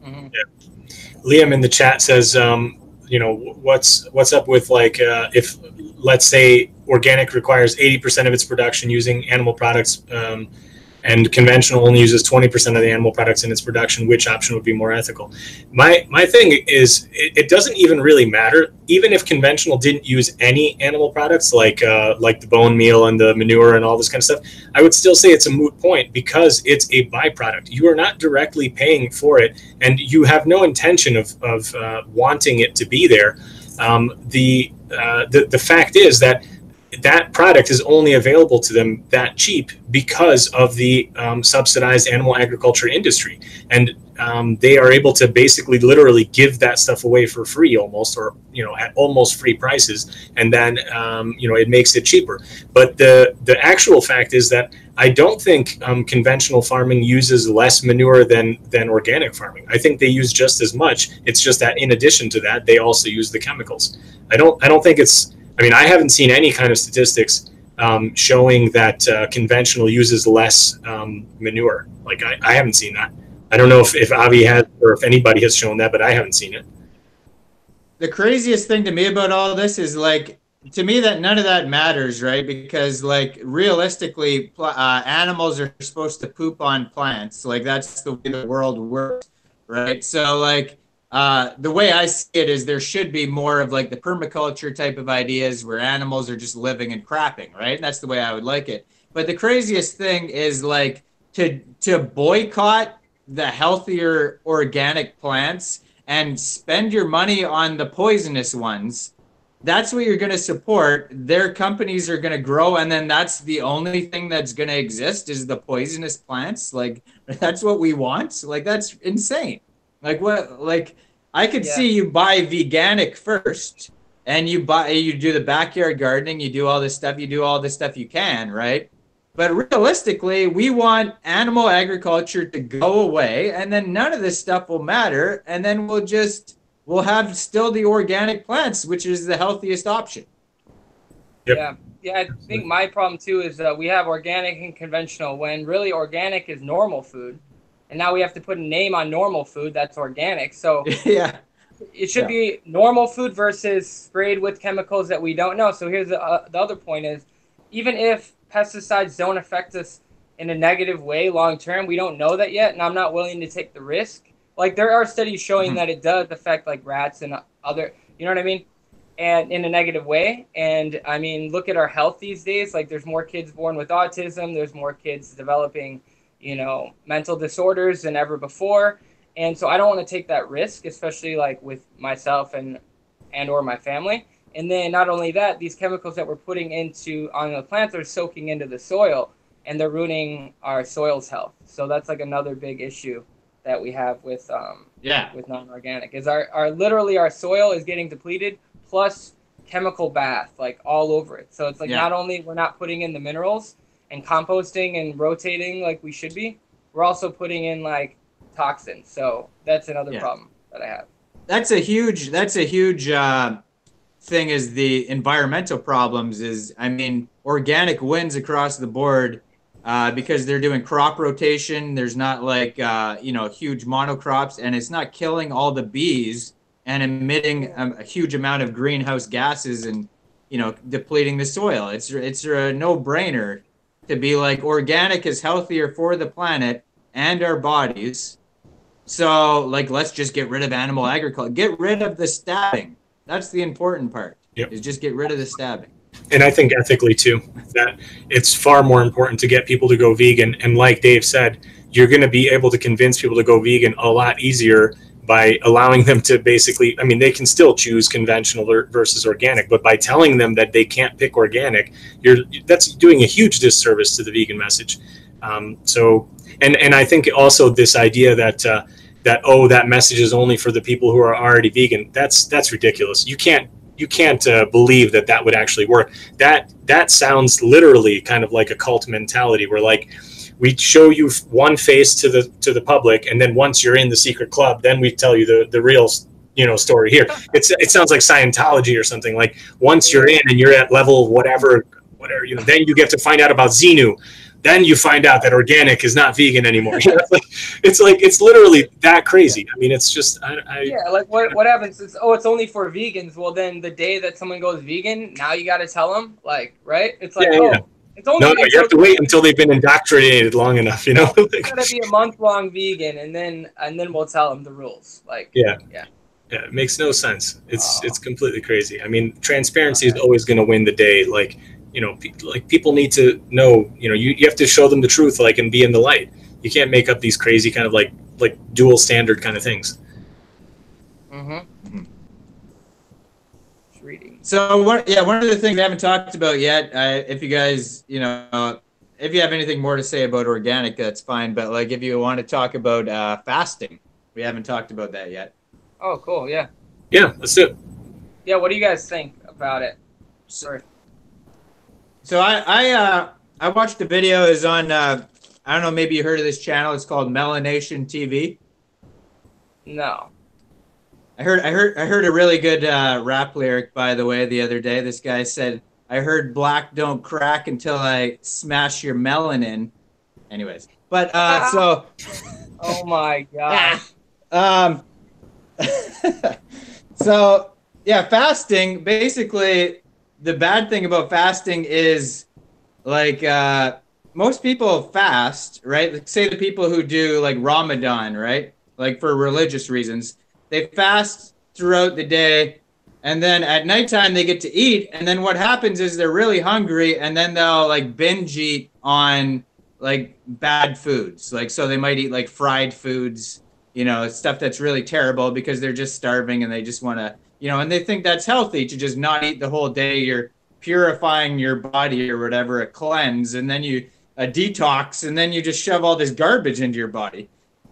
Mm-hmm. Yeah. Liam in the chat says, you know, what's up with, like, if, let's say, organic requires 80% of its production using animal products, and conventional only uses 20% of the animal products in its production, which option would be more ethical? My thing is, it doesn't even really matter. Even if conventional didn't use any animal products, like the bone meal and the manure and all this kind of stuff, I would still say it's a moot point, because it's a byproduct. You are not directly paying for it, and you have no intention of wanting it to be there. The fact is that product is only available to them that cheap because of the subsidized animal agriculture industry. And they are able to basically literally give that stuff away for free almost, or, you know, at almost free prices. And then, you know, it makes it cheaper. But the actual fact is that I don't think conventional farming uses less manure than organic farming. I think they use just as much. It's just that in addition to that, they also use the chemicals. I don't think it's, I mean, I haven't seen any kind of statistics showing that conventional uses less manure. Like I haven't seen that. I don't know if Avi has or if anybody has shown that, but I haven't seen it. The craziest thing to me about all this is like, to me, that none of that matters, right? Because like realistically, animals are supposed to poop on plants. Like that's the way the world works, right? So like the way I see it is there should be more of like the permaculture type of ideas where animals are just living and crapping, right? And that's the way I would like it. But the craziest thing is like to boycott the healthier organic plants and spend your money on the poisonous ones. That's what you're going to support. Their companies are going to grow, and then that's the only thing that's going to exist is the poisonous plants. Like that's what we want. Like that's insane. Like what? Like I could see you buy veganic first, and you do the backyard gardening, you do all this stuff, you can, right? But realistically, we want animal agriculture to go away, and then none of this stuff will matter, and then we'll have still the organic plants, which is the healthiest option. Yep. Yeah. I think my problem too is we have organic and conventional when really organic is normal food, and now we have to put a name on normal food that's organic. So yeah, it should be normal food versus sprayed with chemicals that we don't know. So here's the other point is, even if pesticides don't affect us in a negative way long term, we don't know that yet, and I'm not willing to take the risk. Like there are studies showing that it does affect like rats and other, you know what I mean, and in a negative way. And I mean, look at our health these days. Like there's more kids born with autism, there's more kids developing, you know, mental disorders than ever before. And so I don't want to take that risk, especially like with myself and or my family. And then not only that, these chemicals that we're putting on the plants are soaking into the soil, and they're ruining our soil's health. So that's like another big issue that we have with non-organic is our soil is getting depleted, plus chemical bath like all over it. So it's like not only we're not putting in the minerals and composting and rotating like we should be, we're also putting in like toxins. So that's another problem that I have. That's a huge thing is the environmental problems is, I mean, organic wins across the board because they're doing crop rotation. There's not like, huge monocrops, and it's not killing all the bees and emitting a huge amount of greenhouse gases and, depleting the soil. It's a no-brainer to be like organic is healthier for the planet and our bodies. So like, let's just get rid of animal agriculture, get rid of the stabbing. That's the important part. Is just get rid of the stabbing. And I think ethically too, that it's far more important to get people to go vegan. And like Dave said, you're going to be able to convince people to go vegan a lot easier by allowing them to basically, I mean, they can still choose conventional versus organic, but by telling them that they can't pick organic, that's doing a huge disservice to the vegan message. And I think also this idea that that message is only for the people who are already vegan, that's ridiculous. You can't believe that would actually work. That sounds literally kind of like a cult mentality where like we show you one face to the public, and then once you're in the secret club, then we tell you the real story here. It sounds like Scientology or something. Like once you're in and you're at level whatever, then you get to find out about Xenu. Then you find out that organic is not vegan anymore. It's literally that crazy. I mean, it's just like what happens is, it's only for vegans. Well, then the day that someone goes vegan, now you got to tell them, like, right? It's like it's only no, you have to wait until they've been indoctrinated long enough. It's gotta be a month-long vegan, and then we'll tell them the rules. Like yeah, it makes no sense. It's completely crazy. I mean, transparency is always going to win the day. Like. People need to know, you have to show them the truth, like, and be in the light. You can't make up these crazy kind of like dual standard kind of things. Reading. So one of the things we haven't talked about yet, if you guys, if you have anything more to say about organic, that's fine. But like, if you want to talk about fasting, we haven't talked about that yet. Oh, cool. Yeah. Yeah, let's do it. Yeah. What do you guys think about it? So I watched the video. Is on I don't know, maybe you heard of this channel. It's called Melanation TV. No. I heard a really good rap lyric, by the way, the other day. This guy said, I heard black don't crack until I smash your melanin. Anyways, but so Oh my gosh. um, so yeah, fasting. Basically, the bad thing about fasting is like most people fast, right? Like, say the people who do like Ramadan, right? Like for religious reasons, they fast throughout the day, and then at nighttime they get to eat, and then what happens is they're really hungry, and then they'll like binge eat on like bad foods. Like so they might eat like fried foods, you know, stuff that's really terrible because they're just starving and they just want to, you know, and they think that's healthy to just not eat the whole day. You're purifying your body or whatever, a cleanse, and then you a detox, and then you just shove all this garbage into your body.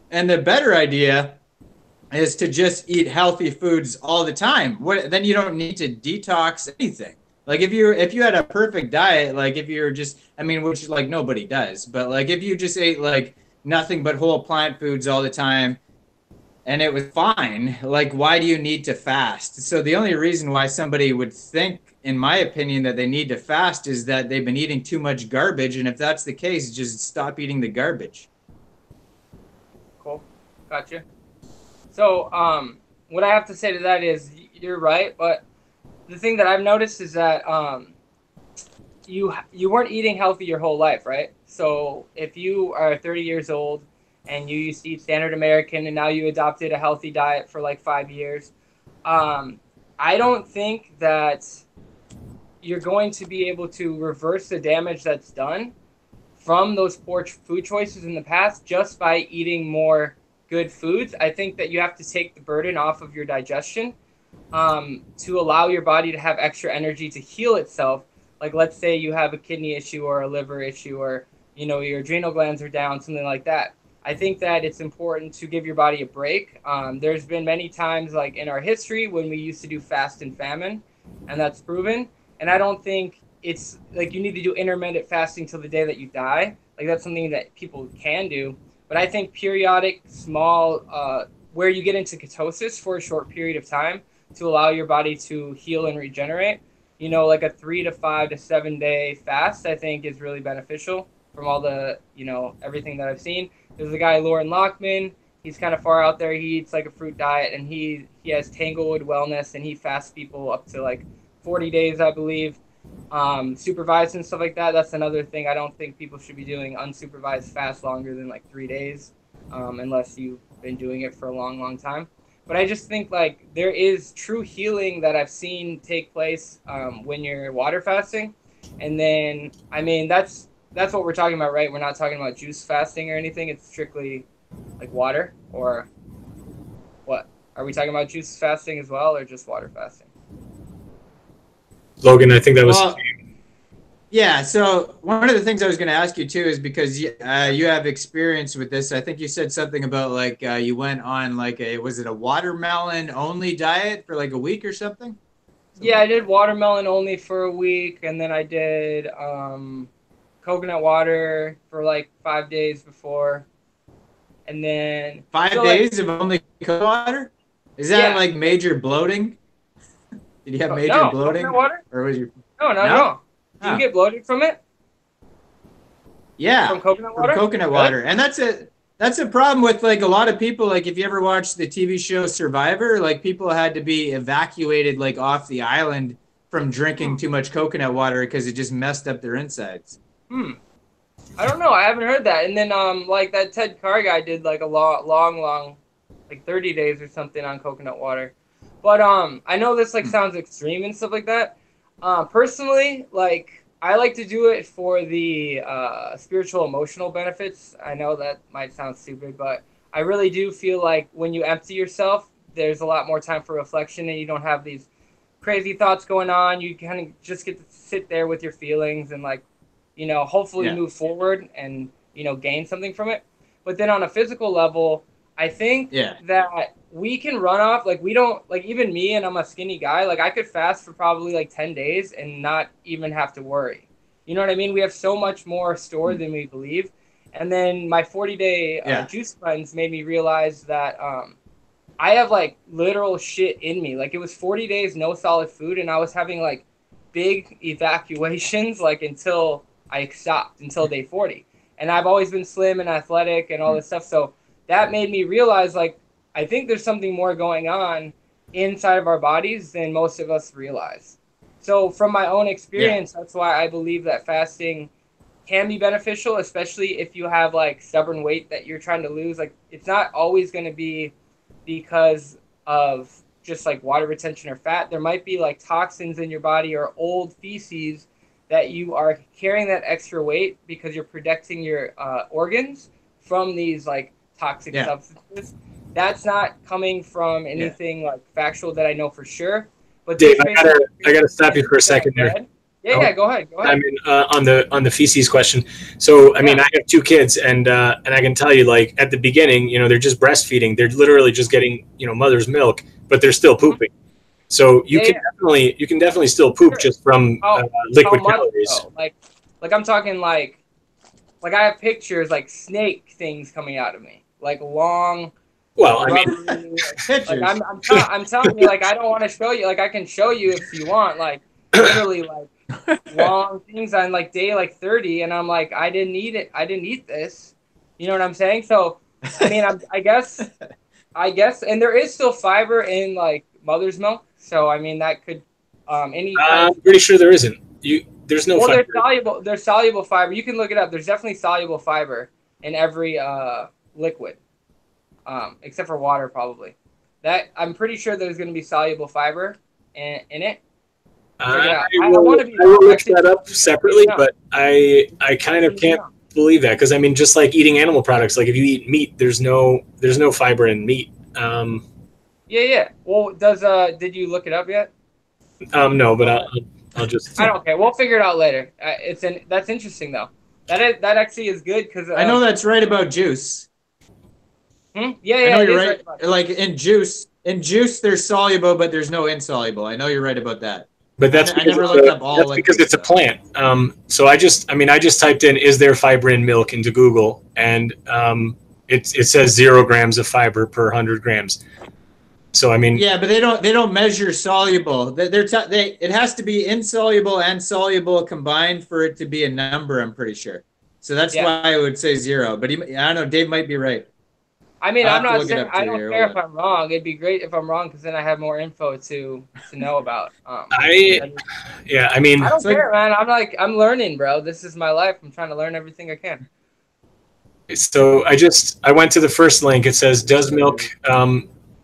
And the better idea is to just eat healthy foods all the time. What then you don't need to detox anything. Like if you had a perfect diet, like if you're just I mean, which like nobody does, but like if you just ate like nothing but whole plant foods all the time and it was fine, like why do you need to fast? So the only reason why somebody would think, in my opinion, that they need to fast is that they've been eating too much garbage, and if that's the case, just stop eating the garbage. Cool. Gotcha. So, what I have to say to that is you're right, but the thing that I've noticed is that you weren't eating healthy your whole life, right? So if you are 30 years old and you used to eat standard American and now you adopted a healthy diet for like 5 years, I don't think that you're going to be able to reverse the damage that's done from those poor food choices in the past just by eating more good foods. I think that you have to take the burden off of your digestion to allow your body to have extra energy to heal itself. Like let's say you have a kidney issue or a liver issue, or you know your adrenal glands are down, something like that. I think that it's important to give your body a break. There's been many times like in our history when we used to do fast and famine, and that's proven. And I don't think it's like you need to do intermittent fasting till the day that you die. Like that's something that people can do. But I think periodic, small, where you get into ketosis for a short period of time to allow your body to heal and regenerate, you know, like a 3 to 5 to 7 day fast, I think is really beneficial from all the, you know, everything that I've seen. There's a guy, Lauren Lockman. He's kind of far out there. He eats like a fruit diet, and he has Tanglewood Wellness, and he fasts people up to like 40 days, I believe. Supervised and stuff like that. That's another thing. I don't think people should be doing unsupervised fast longer than like 3 days, unless you've been doing it for a long, long time. But I just think like there is true healing that I've seen take place when you're water fasting. And then, I mean, that's what we're talking about, right? We're not talking about juice fasting or anything. It's strictly like water, or what? Are we talking about juice fasting as well, or just water fasting? Logan, I think that was... Well, yeah, so one of the things I was going to ask you too is because you have experience with this. I think you said something about like you went on like was it a watermelon only diet for like a week or something? Yeah, I did watermelon only for a week, and then I did coconut water for like 5 days before, and then 5 days of only coconut water? Is that like major bloating? Did you have major bloating? Coconut water? Or was your No. Do you get bloated from it? Yeah, from coconut water. From coconut water, and that's a problem with like a lot of people. Like if you ever watched the TV show Survivor, like people had to be evacuated like off the island from drinking too much coconut water because it just messed up their insides. I don't know. I haven't heard that. And then like that Ted Carr guy did like a long, like 30 days or something on coconut water. But I know this like sounds extreme and stuff like that. Personally, like I like to do it for the spiritual emotional benefits. I know that might sound stupid, but I really do feel like when you empty yourself, there's a lot more time for reflection, and you don't have these crazy thoughts going on. You kind of just get to sit there with your feelings and like, you know, hopefully move forward and, you know, gain something from it. But then on a physical level, I think that we can run off, like we don't, like even me, and I'm a skinny guy, like I could fast for probably like 10 days and not even have to worry. You know what I mean? We have so much more stored than we believe. And then my 40-day juice cleanse made me realize that I have like literal shit in me. Like it was 40 days, no solid food. And I was having like big evacuations like until I stopped, until day 40. And I've always been slim and athletic and all this stuff. So that made me realize, like, I think there's something more going on inside of our bodies than most of us realize. So from my own experience, that's why I believe that fasting can be beneficial, especially if you have like stubborn weight that you're trying to lose. Like, it's not always going to be because of just like water retention or fat. There might be like toxins in your body or old feces that you are carrying that extra weight because you're protecting your organs from these like toxic substances. That's not coming from anything like factual that I know for sure. But Dave, I gotta stop you for a second there. Yeah, go ahead. I mean, on the feces question. So, I mean, I have 2 kids, and I can tell you, like, at the beginning, they're just breastfeeding. They're literally just getting, mother's milk, but they're still pooping. So you can definitely still poop just from liquid calories. Though? Like I'm talking like I have pictures like snake things coming out of me, like long. Well, I mean, like I'm telling you, like, I don't want to show you. Like, I can show you if you want. Like, literally, like long things on like day like 30, and I'm like, I didn't eat it. I didn't eat this. You know what I'm saying? So, I mean, I guess, and there is still fiber in like mother's milk. So, I mean, that could I'm pretty sure there isn't. There's no. Well, fiber. There's soluble fiber. You can look it up. There's definitely soluble fiber in every liquid. Except for water, probably. That I'm pretty sure there's going to be soluble fiber in it. I will look that up separately, but I kind of can't believe that, because I mean, just like eating animal products, like if you eat meat, there's no fiber in meat. Yeah. Well, did you look it up yet? No, but I'll just. I don't care. We'll figure it out later. That's interesting though. That actually is good because I know that's right about juice. Yeah, I know you're right. Like in juice, there's soluble, but there's no insoluble. I know you're right about that. But that's because it's a plant. So I just typed in, is there fiber in milk, into Google, and it says 0 grams of fiber per 100 grams. So I mean, yeah, but they don't measure soluble. It has to be insoluble and soluble combined for it to be a number, I'm pretty sure. So that's why I would say 0. But I don't know. Dave might be right. I'm not saying I don't care if I'm wrong. It'd be great if I'm wrong, because then I have more info to know about. I don't care, man. I'm learning, bro. This is my life. I'm trying to learn everything I can. So I went to the first link. It says, does milk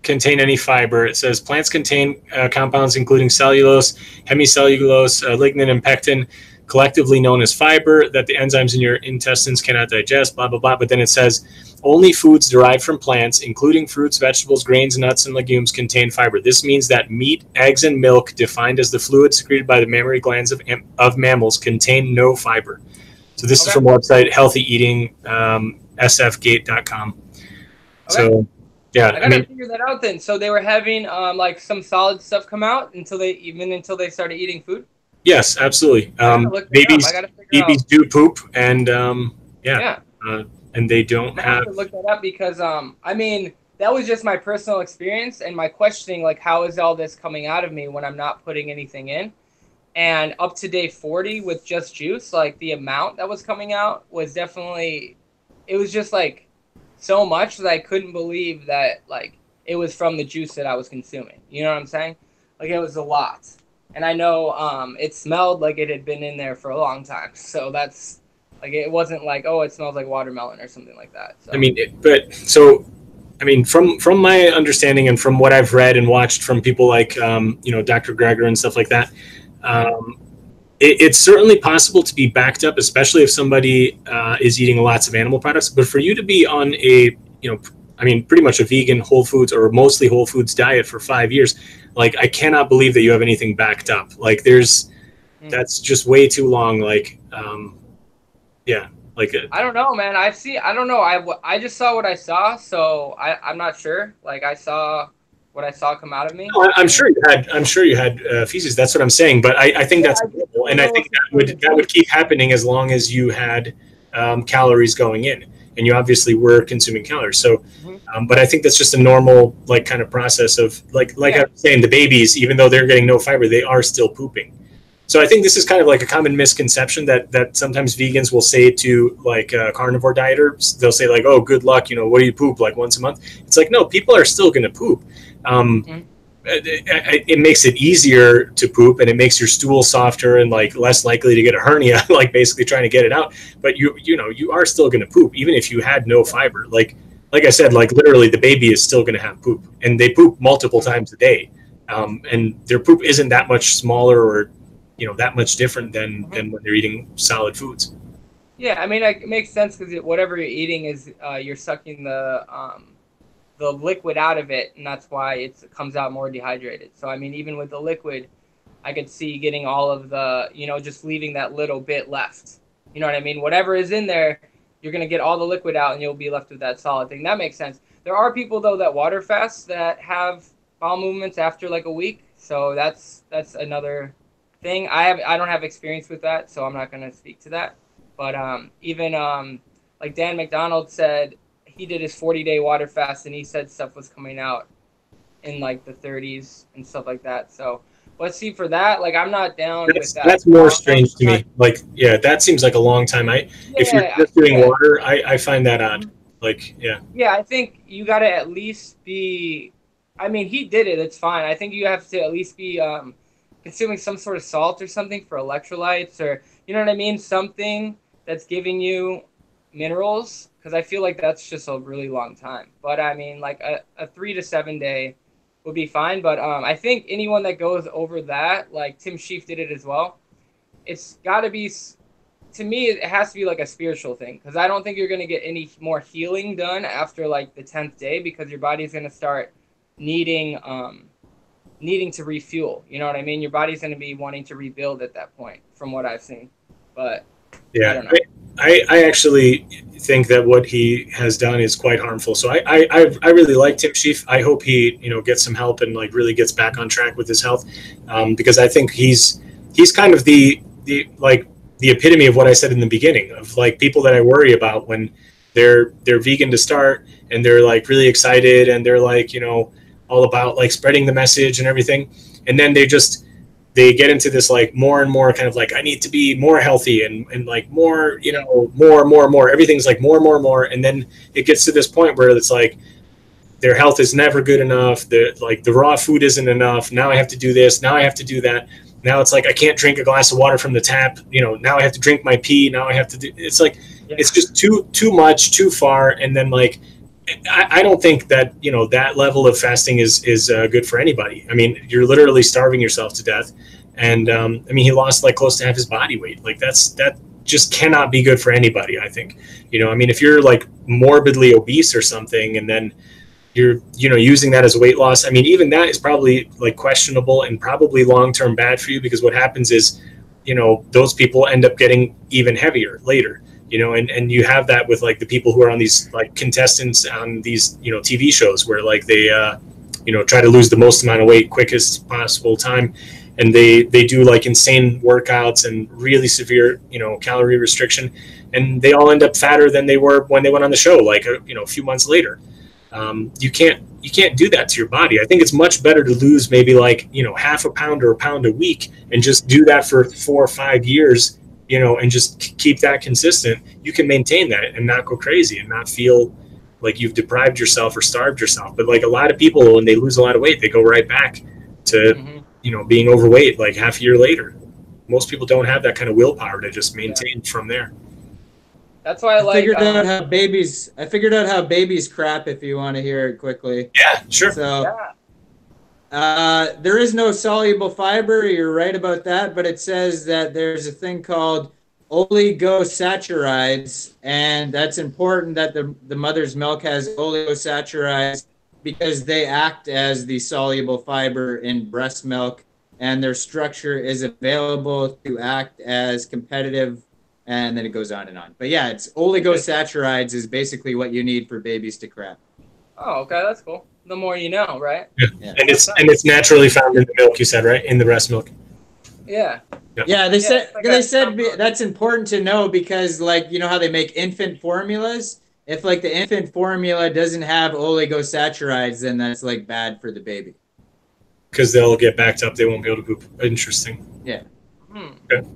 contain any fiber? It says plants contain compounds including cellulose, hemicellulose, lignin, and pectin, collectively known as fiber, that the enzymes in your intestines cannot digest, blah, blah, blah. But then it says only foods derived from plants, including fruits, vegetables, grains, nuts, and legumes, contain fiber. This means that meat, eggs, and milk, defined as the fluid secreted by the mammary glands of mammals, contain no fiber. So this is from website Healthy Eating, sfgate.com. Okay. So, yeah. I gotta figure that out then. So they were having like some solid stuff come out until they started eating food? Yes, absolutely. Babies do poop, and and they don't have to look that up, because I mean, that was just my personal experience and my questioning, like, how is all this coming out of me when I'm not putting anything in? And up to day 40 with just juice, like, the amount that was coming out was definitely, it was just like so much that I couldn't believe that, like, it was from the juice that I was consuming. You know what I'm saying? Like, it was a lot. And I know it smelled like it had been in there for a long time. So that's, like, it wasn't like, oh, it smells like watermelon or something like that. So. I mean, from my understanding and from what I've read and watched from people like, Dr. Greger and stuff like that, it's certainly possible to be backed up, especially if somebody is eating lots of animal products. But for you to be on pretty much a vegan, whole foods, or mostly whole foods diet for 5 years, like, I cannot believe that you have anything backed up. Like, that's just way too long. Like, I don't know, man. I don't know. I just saw what I saw, so I'm not sure. Like, I saw what I saw come out of me. No, I'm sure you had feces. That's what I'm saying. But I think that's normal, and I think that would keep happening as long as you had calories going in, and you obviously were consuming calories. So, but I think that's just a normal, like, kind of process of like I was saying, the babies, even though they're getting no fiber, they are still pooping. So I think this is kind of like a common misconception that sometimes vegans will say to like carnivore dieters. They'll say like, "Oh, good luck. You know, what do you poop like once a month?" It's like, no, people are still going to poop. It makes it easier to poop, and it makes your stool softer and like less likely to get a hernia, like basically trying to get it out. But you know, you are still going to poop even if you had no fiber. Like I said, like literally the baby is still going to have poop, and they poop multiple times a day, and their poop isn't that much smaller or that much different than when they're eating solid foods. Yeah, I mean, it makes sense because whatever you're eating is you're sucking the liquid out of it, and that's why it comes out more dehydrated. So I mean, even with the liquid, I could see getting all of the, just leaving that little bit left. You know what I mean? Whatever is in there, you're gonna get all the liquid out, and you'll be left with that solid thing. That makes sense. There are people though that water fast that have bowel movements after like a week, so that's another thing. I don't have experience with that, so I'm not gonna speak to that. But even like Dan McDonald said, he did his 40-day water fast, and he said stuff was coming out in like the 30s and stuff like that. So let's see for that. Like, I'm not down with that. That's more strange to me. Like, yeah, that seems like a long time. If you're just doing water, I find that odd. Like, yeah. Yeah, I think you got to at least be. I mean, he did it. It's fine. I think you have to at least be consuming some sort of salt or something for electrolytes, or you know what I mean, something that's giving you minerals, because I feel like that's just a really long time. But I mean, like a 3 to 7 day would be fine. But I think anyone that goes over that, like Tim Sheaf did it as well, it's got to be, to me, it has to be like a spiritual thing, because I don't think you're going to get any more healing done after like the 10th day, because your body's going to start needing to refuel. You know what I mean? Your body's going to be wanting to rebuild at that point, from what I've seen. But yeah, I don't know. I actually think that what he has done is quite harmful. So I really like Tim Sheaf. I hope he gets some help and like really gets back on track with his health, because I think he's kind of the epitome of what I said in the beginning, of like people that I worry about when they're vegan to start, and they're like really excited, and they're like all about like spreading the message and everything, and then they get into this like more and more kind of like, I need to be more healthy and like more, more. Everything's like more. And then it gets to this point where it's like their health is never good enough. The raw food isn't enough. Now I have to do this. Now I have to do that. Now it's like I can't drink a glass of water from the tap. Now I have to drink my pee. Now I have to do. It's like it's just too much, too far. And then like I don't think that that level of fasting is good for anybody. I mean, you're literally starving yourself to death, and I mean, he lost like close to half his body weight. Like that just cannot be good for anybody. I think I mean, if you're like morbidly obese or something, and then you're using that as weight loss, I mean, even that is probably like questionable and probably long term bad for you, because what happens is those people end up getting even heavier later. And you have that with like the people who are on these like contestants on these TV shows, where like they try to lose the most amount of weight quickest possible time, and they do like insane workouts and really severe calorie restriction, and they all end up fatter than they were when they went on the show like a few months later. You can't do that to your body. I think it's much better to lose maybe like half a pound or a pound a week, and just do that for 4 or 5 years, and just keep that consistent. You can maintain that and not go crazy and not feel like you've deprived yourself or starved yourself. But like a lot of people, when they lose a lot of weight, they go right back to being overweight like half a year later. Most people don't have that kind of willpower to just maintain from there. That's why I figured out how babies crap, if you want to hear it quickly. Yeah, sure. So there is no soluble fiber. You're right about that, but it says that there's a thing called oligosaccharides, and that's important that the mother's milk has oligosaccharides, because they act as the soluble fiber in breast milk, and their structure is available to act as competitive, and then it goes on and on. But yeah, it's oligosaccharides is basically what you need for babies to crap. Oh, okay, that's cool. The more you know, right? Yeah. And it's naturally found in the milk, you said, right? In the breast milk. Yeah. Yeah, they said that's important to know, because like how they make infant formulas. If like the infant formula doesn't have oligosaccharides, then that's like bad for the baby. Because they'll get backed up, they won't be able to poop. Interesting. Yeah. Okay.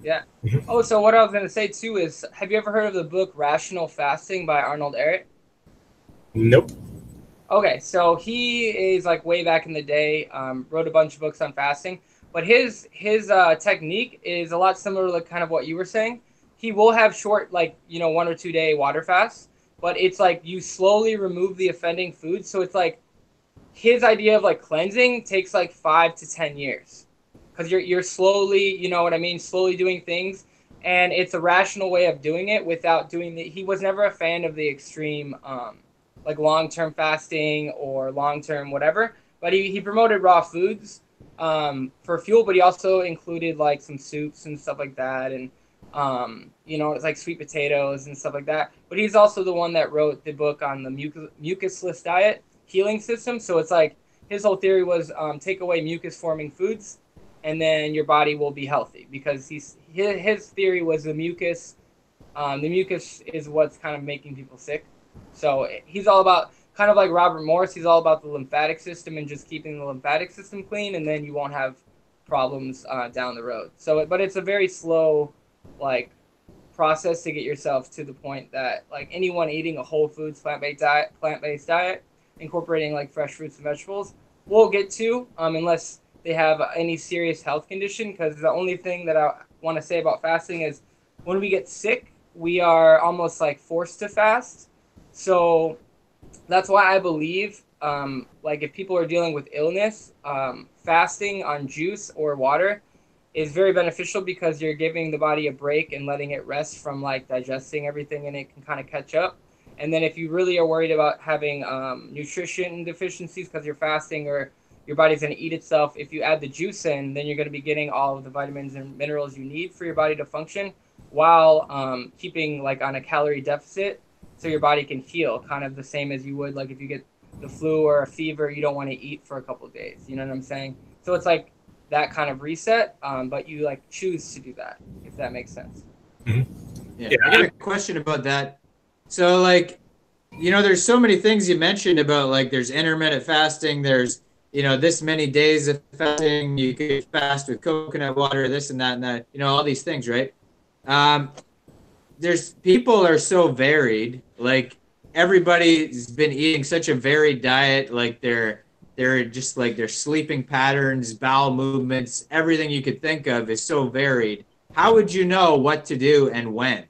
Yeah. Oh, so what I was gonna say too is, have you ever heard of the book Rational Fasting by Arnold Ehret? Nope. Okay, so he is like way back in the day, wrote a bunch of books on fasting, but his technique is a lot similar to like kind of what you were saying. He will have short, like 1 or 2 day water fasts, but it's like you slowly remove the offending foods. So it's like his idea of like cleansing takes like 5 to 10 years, because you're slowly, you know what I mean, slowly doing things, and it's a rational way of doing it without doing the. He was never a fan of the extreme, like long term fasting or long term whatever, but he promoted raw foods for fuel, but he also included like some soups and stuff like that, and it's like sweet potatoes and stuff like that. But he's also the one that wrote the book on the mucusless diet healing system. So it's like his whole theory was take away mucus forming foods, and then your body will be healthy, because his theory was the mucus. The mucus is what's kind of making people sick. So he's all about, kind of like Robert Morris, he's all about the lymphatic system and just keeping the lymphatic system clean, and then you won't have problems down the road. So, but it's a very slow, like, process to get yourself to the point that like anyone eating a whole foods plant-based diet, incorporating like fresh fruits and vegetables, will get to, unless they have any serious health condition. Because the only thing that I want to say about fasting is, when we get sick, we are almost like forced to fast. So that's why I believe, like if people are dealing with illness, fasting on juice or water is very beneficial, because you're giving the body a break and letting it rest from like digesting everything, and it can kind of catch up. And then if you really are worried about having nutrition deficiencies because you're fasting, or your body's going to eat itself, if you add the juice in, then you're going to be getting all of the vitamins and minerals you need for your body to function, while keeping like on a calorie deficit, so your body can heal, kind of the same as you would like if you get the flu or a fever, you don't want to eat for a couple of days. You know what I'm saying? So it's like that kind of reset, but you like choose to do that, if that makes sense. Yeah, I got a question about that. So like, there's so many things you mentioned about, like, there's intermittent fasting, there's this many days of fasting, you could fast with coconut water, this and that, all these things, right? There's people are so varied, like everybody's been eating such a varied diet, like they're just like their sleeping patterns, bowel movements, everything you could think of is so varied. How would you know what to do and when?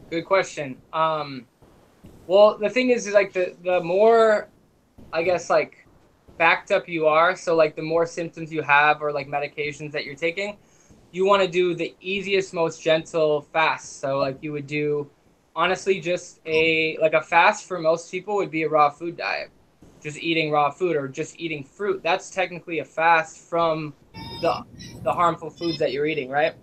Good question. Well, the thing is like the more, I guess, like backed up you are, so like the more symptoms you have, or like medications that you're taking, you want to do the easiest, most gentle fast. So like you would do, honestly, just a fast for most people would be a raw food diet, just eating raw food or just eating fruit. That's technically a fast from the harmful foods that you're eating, right?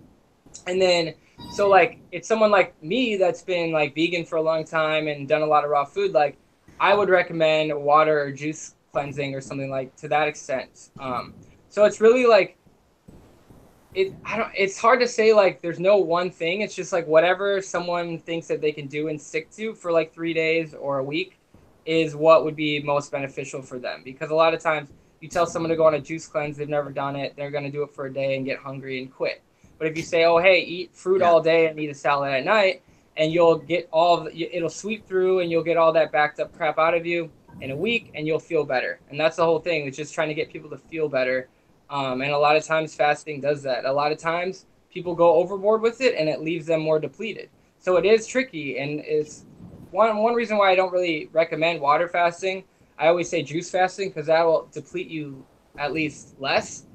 And then, so like it's someone like me that's been like vegan for a long time and done a lot of raw food, like I would recommend water or juice cleansing or something like to that extent. So it's really like it's hard to say, like there's no one thing. It's just like whatever someone thinks that they can do and stick to for like 3 days or a week is what would be most beneficial for them. Because a lot of times you tell someone to go on a juice cleanse, they've never done it, they're going to do it for a day and get hungry and quit. But if you say, oh, hey, eat fruit all day and eat a salad at night, and you'll get it'll sweep through and you'll get all that backed up crap out of you in a week, and you'll feel better. And that's the whole thing. It's just trying to get people to feel better. And a lot of times fasting does that. A lot of times people go overboard with it and it leaves them more depleted. So it is tricky, and it's one reason why I don't really recommend water fasting. I always say juice fasting, because that will deplete you at least less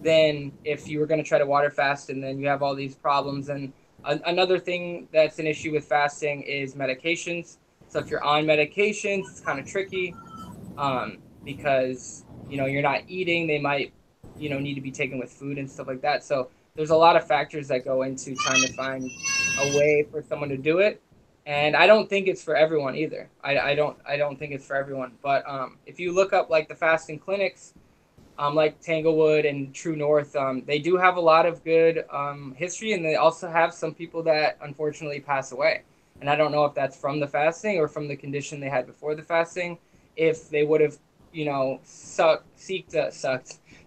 than if you were going to try to water fast and then you have all these problems. And another thing that's an issue with fasting is medications. So if you're on medications, it's kind of tricky because you're not eating. They might need to be taken with food and stuff like that. So there's a lot of factors that go into trying to find a way for someone to do it. And I don't think it's for everyone either. I don't think it's for everyone. But if you look up like the fasting clinics, like Tanglewood and True North, they do have a lot of good history, and they also have some people that unfortunately pass away. And I don't know if that's from the fasting or from the condition they had before the fasting. If they would have,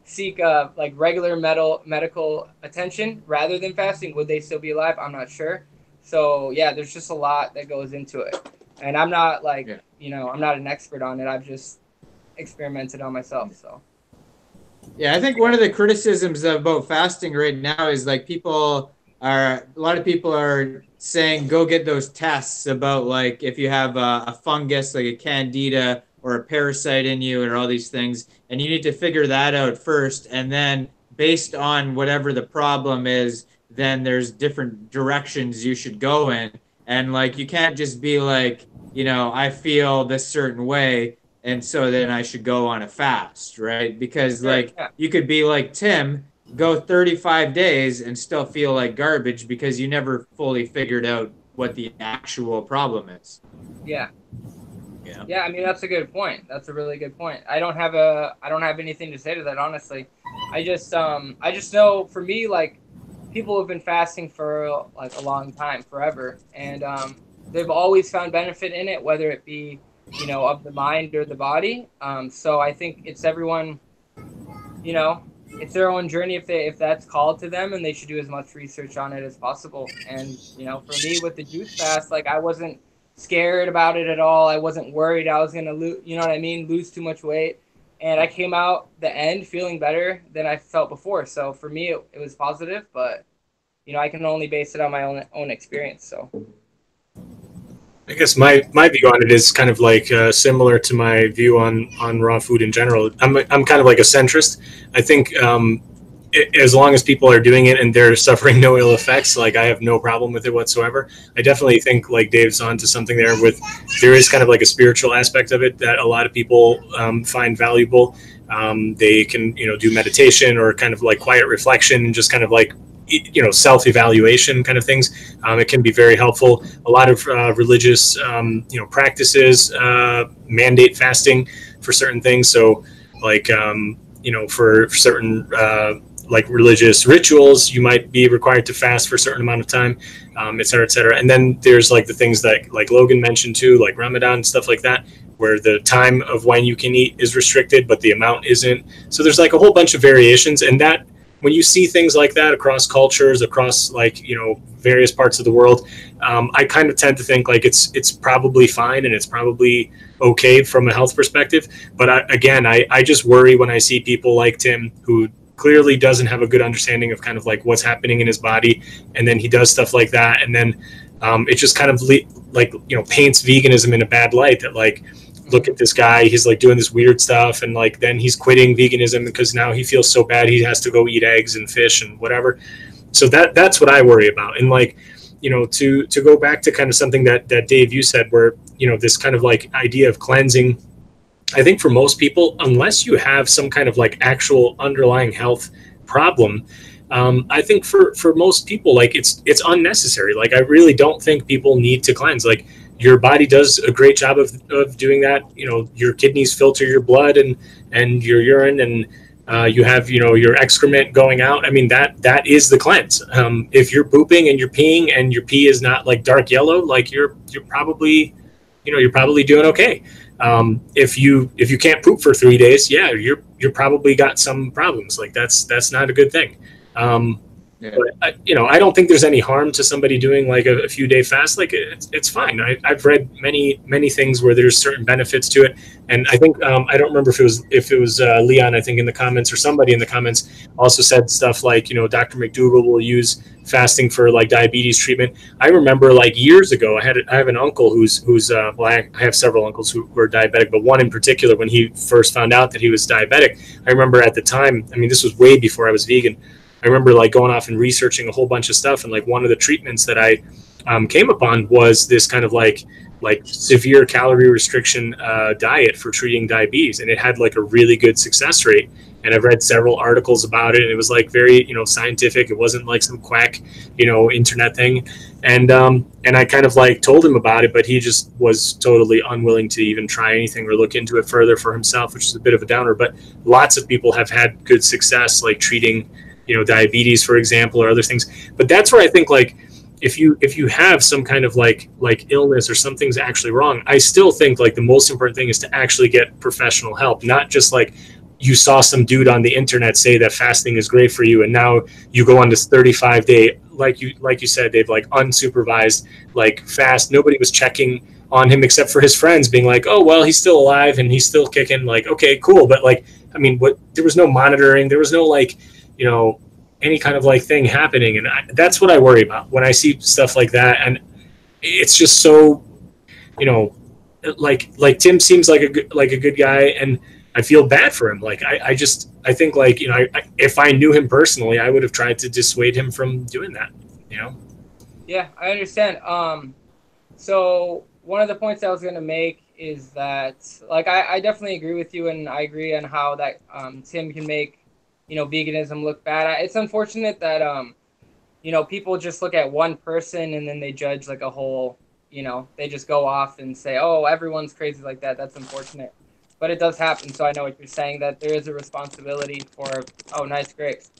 seek like regular medical attention rather than fasting, would they still be alive? I'm not sure. So yeah, there's just a lot that goes into it, and I'm not like I'm not an expert on it. I've just experimented on myself. So yeah, I think one of the criticisms about fasting right now is like a lot of people are saying go get those tests about like if you have a fungus like a candida or a parasite in you or all these things, and you need to figure that out first, and then based on whatever the problem is, then there's different directions you should go in. And like you can't just be like, I feel this certain way and so then I should go on a fast, right? Because like you could be like Tim, go 35 days and still feel like garbage because you never fully figured out what the actual problem is. Yeah. I mean, that's a good point. That's a really good point. I don't have anything to say to that, honestly. I just know for me, like, people have been fasting for like a long time, forever, and they've always found benefit in it, whether it be of the mind or the body. So I think it's everyone, it's their own journey if that's called to them, and they should do as much research on it as possible. And for me with the juice fast, like I wasn't scared about it at all. I wasn't worried I was gonna lose too much weight, and I came out the end feeling better than I felt before. So for me it was positive, but I can only base it on my own experience. So I guess my view on it is kind of like similar to my view on raw food in general. I'm kind of like a centrist. I think as long as people are doing it and they're suffering no ill effects, like I have no problem with it whatsoever. I definitely think like Dave's onto something there. There is kind of like a spiritual aspect of it that a lot of people find valuable. They can do meditation or kind of like quiet reflection and just kind of like self-evaluation kind of things. It can be very helpful. A lot of religious practices mandate fasting for certain things. So like for certain like religious rituals, you might be required to fast for a certain amount of time, et cetera, et cetera. And then there's like the things that like Logan mentioned too, like Ramadan and stuff like that, where the time of when you can eat is restricted, but the amount isn't. So there's like a whole bunch of variations, and that when you see things like that across cultures, across like various parts of the world, I kind of tend to think like it's probably fine and it's probably okay from a health perspective. But I just worry when I see people like Tim who clearly doesn't have a good understanding of kind of like what's happening in his body, and then he does stuff like that, and then it just kind of paints veganism in a bad light. That like, look at this guy, he's like doing this weird stuff, and like then he's quitting veganism because now he feels so bad he has to go eat eggs and fish and whatever. So that's what I worry about. And like to go back to kind of something that Dave, you said, where this kind of like idea of cleansing, I think for most people, unless you have some kind of like actual underlying health problem, I think for most people, like it's unnecessary. Like I really don't think people need to cleanse. Like your body does a great job of doing that. Your kidneys filter your blood and your urine, and you have your excrement going out. I mean that is the cleanse. If you're pooping and you're peeing and your pee is not like dark yellow, like you're probably doing okay. If you can't poop for 3 days, yeah, you're probably got some problems. Like that's not a good thing. But I don't think there's any harm to somebody doing like a few day fast. Like it's fine. I've read many things where there's certain benefits to it, and I think I don't remember if it was Leon, I think in the comments, or somebody in the comments also said stuff like Dr. McDougall will use fasting for like diabetes treatment. I remember like years ago, I have an uncle who's well, I have several uncles who are diabetic, but one in particular, when he first found out that he was diabetic, I remember at the time, I mean this was way before I was vegan, I remember like going off and researching a whole bunch of stuff, and like one of the treatments that I came upon was this kind of like severe calorie restriction diet for treating diabetes, and it had like a really good success rate. And I've read several articles about it, and it was like very scientific. It wasn't like some quack internet thing. And I kind of like told him about it, but he just was totally unwilling to even try anything or look into it further for himself, which is a bit of a downer. But lots of people have had good success like treating diabetes, for example, or other things. But that's where I think like if you have some kind of like illness or something's actually wrong, I still think like the most important thing is to actually get professional help, not just like you saw some dude on the internet say that fasting is great for you, and now you go on this 35-day, like you said, Dave, like unsupervised, like fast. Nobody was checking on him except for his friends being like, oh, well, he's still alive and he's still kicking. Like, okay, cool. But like, I mean, there was no monitoring. There was no like, any kind of like thing happening. And that's what I worry about when I see stuff like that. And it's just so, like Tim seems like a good guy, and I feel bad for him. Like, I think like, if I knew him personally, I would have tried to dissuade him from doing that, Yeah, I understand. So one of the points I was going to make is that, like, I definitely agree with you, and I agree on how that Tim can make, veganism look bad. It's unfortunate that, people just look at one person and then they judge like a whole, they just go off and say, oh, everyone's crazy like that. That's unfortunate. But it does happen. So I know what you're saying, that there is a responsibility for, oh, nice grapes.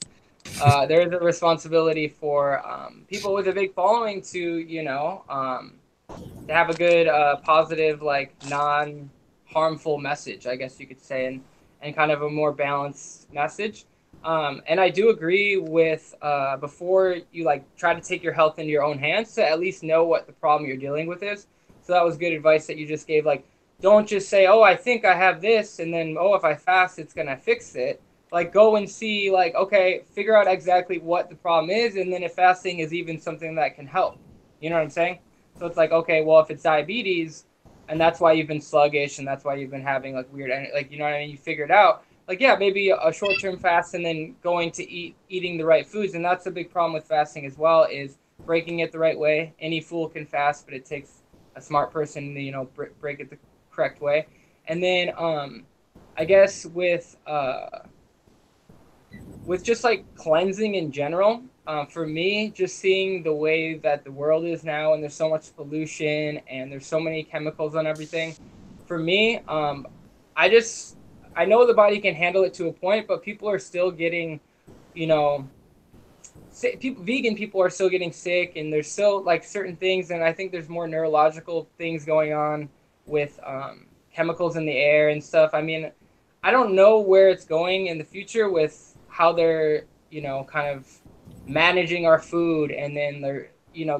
There is a responsibility for people with a big following to, to have a good, positive, like non-harmful message, I guess you could say, and kind of a more balanced message. And I do agree with before you like try to take your health into your own hands, to at least know what the problem you're dealing with is. So that was good advice that you just gave. Like, don't just say, oh, I think I have this, and then, oh, if I fast, it's going to fix it. Like, go and see, like, okay, figure out exactly what the problem is, and then if fasting is even something that can help. You know what I'm saying? So it's like, okay, well, if it's diabetes, and that's why you've been sluggish, and that's why you've been having, like, weird, like, you know what I mean? You figure it out. Like, yeah, maybe a short-term fast and then going to eating the right foods. And that's a big problem with fasting as well, is breaking it the right way. Any fool can fast, but it takes a smart person to, break it the correct way. And then I guess with just like cleansing in general, for me, just seeing the way that the world is now, and there's so much pollution and there's so many chemicals on everything, for me, I know the body can handle it to a point, but people are still getting, vegan people are still getting sick, and there's still like certain things, and I think there's more neurological things going on with chemicals in the air and stuff. I mean, I don't know where it's going in the future with how they're, kind of managing our food, and then they're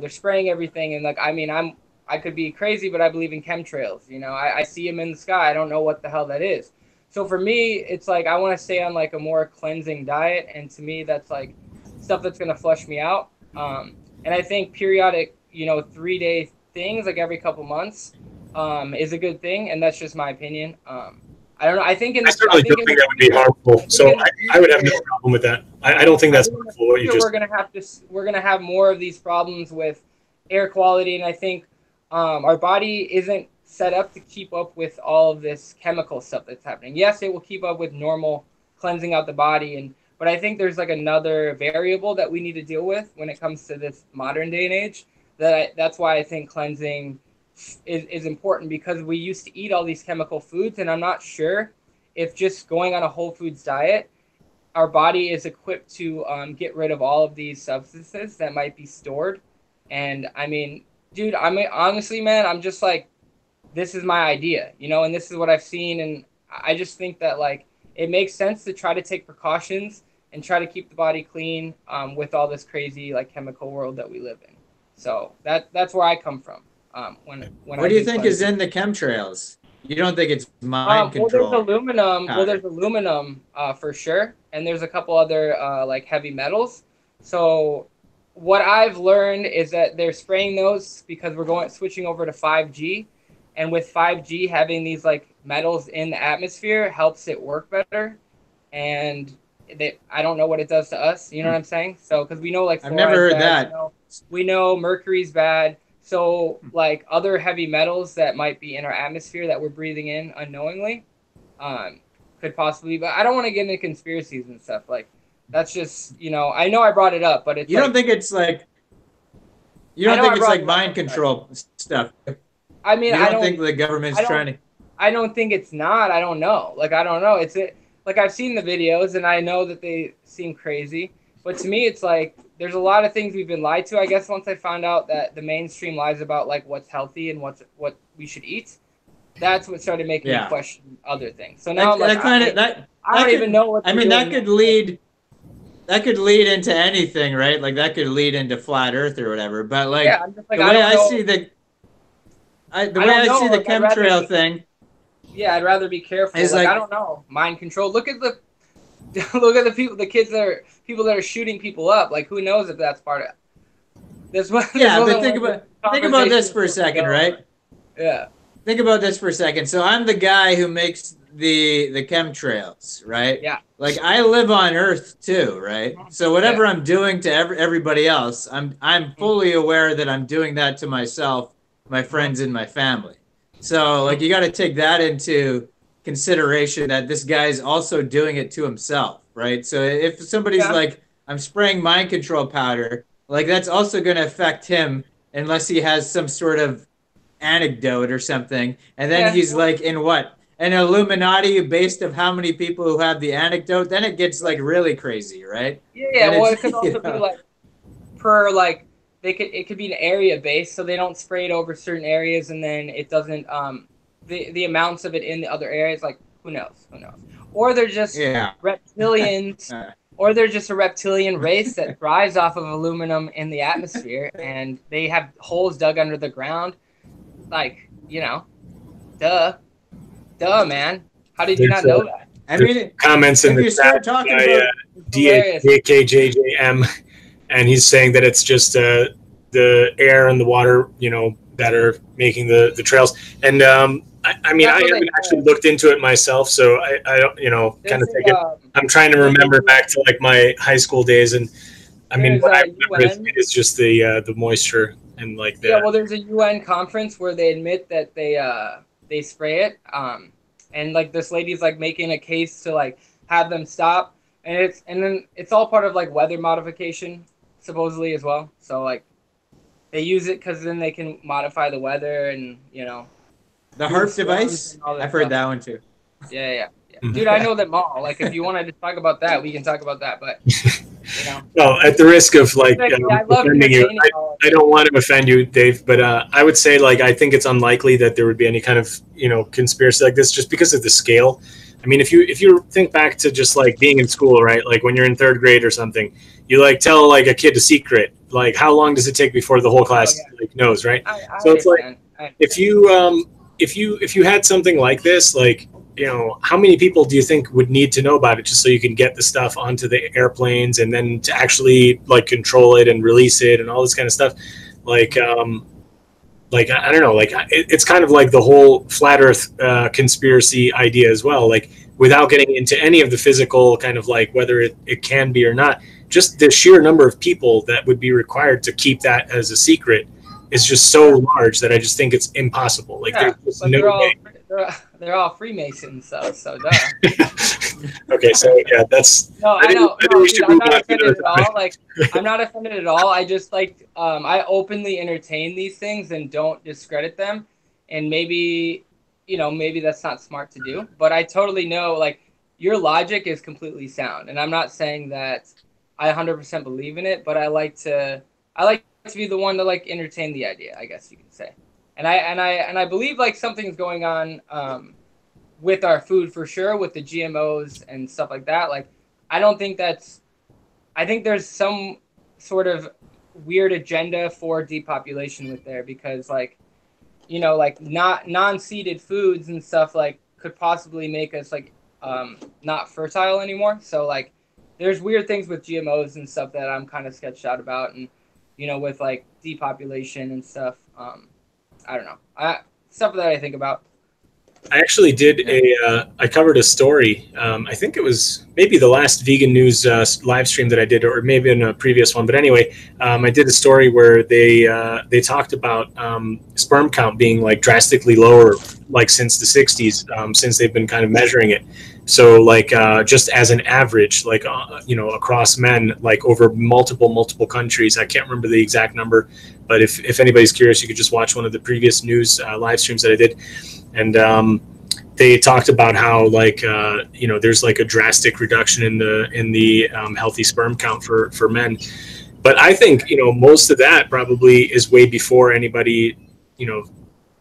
spraying everything, and like, I mean, I could be crazy, but I believe in chemtrails. I see them in the sky. I don't know what the hell that is. So for me, it's like I want to stay on like a more cleansing diet, and to me, that's like stuff that's going to flush me out. And I think periodic, 3-day things, like every couple months, is a good thing, and that's just my opinion. I don't know. I think I certainly don't think that would be harmful. So I would have no problem with that. I don't think that's harmful. What you just we're gonna have more of these problems with air quality, and I think our body isn't set up to keep up with all of this chemical stuff that's happening. Yes, it will keep up with normal cleansing out the body, but I think there's like another variable that we need to deal with when it comes to this modern day and age. That's why I think cleansing is important, because we used to eat all these chemical foods, and I'm not sure if just going on a whole foods diet, our body is equipped to get rid of all of these substances that might be stored. And I mean, dude, honestly, man, I'm just like, this is my idea, and this is what I've seen. And I just think that like, it makes sense to try to take precautions and try to keep the body clean with all this crazy like chemical world that we live in. So that's where I come from. What do you think is in the chemtrails? You don't think it's mind control? Well, there's aluminum for sure, and there's a couple other like heavy metals. So what I've learned is that they're spraying those because we're switching over to 5G, and with 5G having these like metals in the atmosphere helps it work better. And I don't know what it does to us. You know what I'm saying? So because we know like I've never heard bad, that. We know mercury's bad. So, like, other heavy metals that might be in our atmosphere that we're breathing in unknowingly could possibly, but I don't want to get into conspiracies and stuff. Like, that's just, I know I brought it up, but it's don't think it's like, mind control stuff? I mean, I don't think the government's trying to. I don't think it's not. I don't know. Like, I don't know. Like, I've seen the videos, and I know that they seem crazy. But to me, it's like, there's a lot of things we've been lied to. I guess once I found out that the mainstream lies about like what's healthy and what we should eat, that's what started making me question other things. So now I'm like, I don't even know what. I mean, that could lead into anything, right? Like that could lead into flat Earth or whatever. But like, yeah, I'm just like the way I see the chemtrail thing. Yeah, I'd rather be careful. Like I don't know, mind control. Look at the people, the kids that are people that are shooting people up. Like who knows if that's part of this? But think about this for a second, right? Yeah. Think about this for a second. So I'm the guy who makes the chemtrails, right? Yeah. Like I live on Earth too, right? So whatever I'm doing to everybody else, I'm fully aware that I'm doing that to myself, my friends, and my family. So like you got to take that into consideration that this guy's also doing it to himself, right? So if somebody's like, I'm spraying mind control powder, like that's also going to affect him unless he has some sort of anecdote or something. And then he's like in what? An Illuminati based of how many people who have the anecdote, then it gets like really crazy, right? Yeah, well it could also be like per like it could be an area based, so they don't spray it over certain areas and then it doesn't the amounts of it in the other areas, like who knows? Or they're just reptilians or they're just a reptilian race that thrives off of aluminum in the atmosphere and they have holes dug under the ground. Like, duh, man. How did you not know that? I mean, comments in the chat by DKJJM, and he's saying that it's just the air and the water, that are making the trails. And I mean, I haven't actually looked into it myself, so I don't, kind of think I'm trying to remember back to like my high school days, and I mean, what I remember is just the moisture and like the. Yeah, well, there's a UN conference where they admit that they spray it, and like this lady's like making a case to like have them stop, and then it's all part of like weather modification supposedly as well. So like they use it because then they can modify the weather and the HARP device. I've heard that one too. Yeah. Dude, I know them all. Like, if you wanted to talk about that, we can talk about that. But, Well, at the risk of, like, offending you, I don't want to offend you, Dave, but I would say, like, I think it's unlikely that there would be any kind of, conspiracy like this just because of the scale. I mean, if you think back to just, like, being in school, right, like, when you're in third grade or something, you, like, tell, like, a kid a secret. Like, how long does it take before the whole class, like, knows, right? So it's like, if you had something like this, like, how many people do you think would need to know about it just so you can get the stuff onto the airplanes and then to actually like control it and release it and all this kind of stuff? Like I don't know, like it's kind of like the whole flat Earth conspiracy idea as well. Like without getting into any of the physical kind of like whether it can be or not, just the sheer number of people that would be required to keep that as a secret is just so large that I just think it's impossible. Like there's just no way. They're all Freemasons, so duh. Okay, so yeah, that's. No, I know. Dude, I'm not offended at all. Like, I'm not offended at all. I just like I openly entertain these things and don't discredit them, and maybe that's not smart to do. But I totally know like your logic is completely sound, and I'm not saying that I 100% believe in it, but I like to be the one to like entertain the idea, I guess you can say. And I believe like something's going on with our food for sure, with the GMOs and stuff like that. Like, I think there's some sort of weird agenda for depopulation with there because like, like not non-seeded foods and stuff like could possibly make us like not fertile anymore. So like, there's weird things with GMOs and stuff that I'm kind of sketched out about, and with like depopulation and stuff. I don't know. Stuff that I think about. I actually did I covered a story. I think it was maybe the last Vegan News live stream that I did, or maybe in a previous one. But anyway, I did a story where they talked about sperm count being like drastically lower, like since the 60s, since they've been kind of measuring it. So like just as an average, like across men, like over multiple countries. I can't remember the exact number, but if anybody's curious, you could just watch one of the previous news live streams that I did, and they talked about how like there's like a drastic reduction in the healthy sperm count for men. But I think most of that probably is way before anybody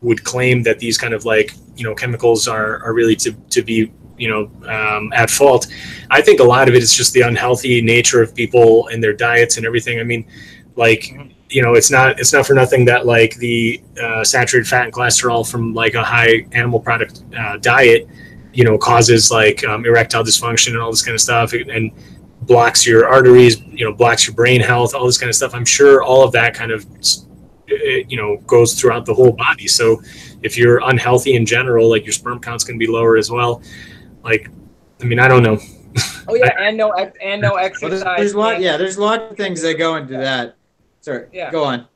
would claim that these kind of like chemicals are really to be at fault. I think a lot of it is just the unhealthy nature of people and their diets and everything. I mean, like, it's not for nothing that like the saturated fat and cholesterol from like a high animal product diet, causes like erectile dysfunction and all this kind of stuff, and blocks your arteries, blocks your brain health, all this kind of stuff. I'm sure all of that kind of, goes throughout the whole body. So if you're unhealthy in general, like your sperm count's going to be lower as well. Like, I mean, I don't know. Oh yeah, and no exercise. Well, there's a lot of things that go into that. Sorry, yeah. Go on.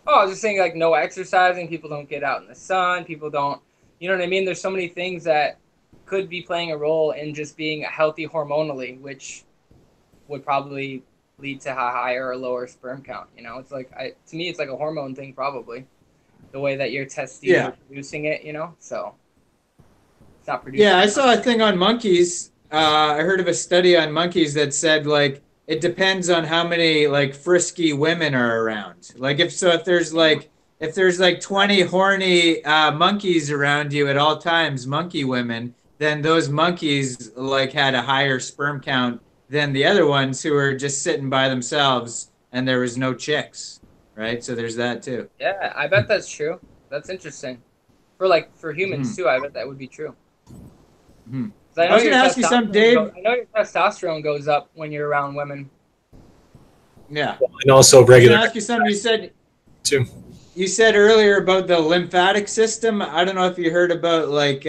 Oh, I was just saying, like, no exercising. People don't get out in the sun. People don't, you know what I mean? There's so many things that could be playing a role in just being healthy hormonally, which would probably lead to a higher or lower sperm count. It's like, to me, it's like a hormone thing, probably. The way that your testes are producing it, so it's not producing. Yeah, I saw a thing on monkeys. I heard of a study on monkeys that said, like, it depends on how many like frisky women are around. Like if there's like 20 horny monkeys around you at all times, monkey women, then those monkeys like had a higher sperm count than the other ones who were just sitting by themselves and there was no chicks, right? So there's that too. Yeah, I bet that's true. That's interesting. For humans too, I bet that would be true. I was going to ask you something, Dave. I know your testosterone goes up when you're around women. Yeah. And also regular. I was going to ask you something. You said too. You said earlier about the lymphatic system. I don't know if you heard about like.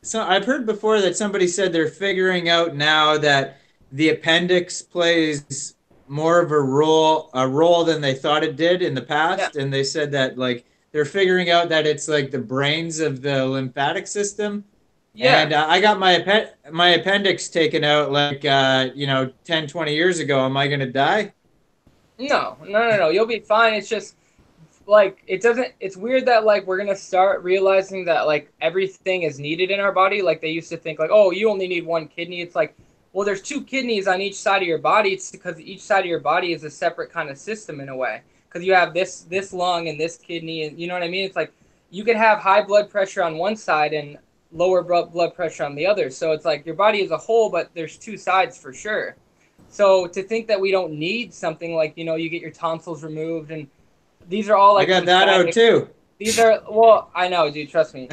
So I've heard before that somebody said they're figuring out now that the appendix plays more of a role than they thought it did in the past, and they said that like they're figuring out that it's like the brains of the lymphatic system. Yeah. And I got my appendix taken out like 10, 20 years ago. Am I going to die? No. You'll be fine. It's just like it's weird that like we're going to start realizing that like everything is needed in our body. Like they used to think like, oh, you only need one kidney. It's like, well, there's two kidneys on each side of your body. It's because each side of your body is a separate kind of system in a way. Because you have this lung and this kidney, and you know what I mean? It's like you could have high blood pressure on one side and lower blood pressure on the other. So it's like your body is a whole, but there's two sides for sure. So to think that we don't need something like, you get your tonsils removed, and these are all like... I got that out too. These are, well, I know, dude, trust me.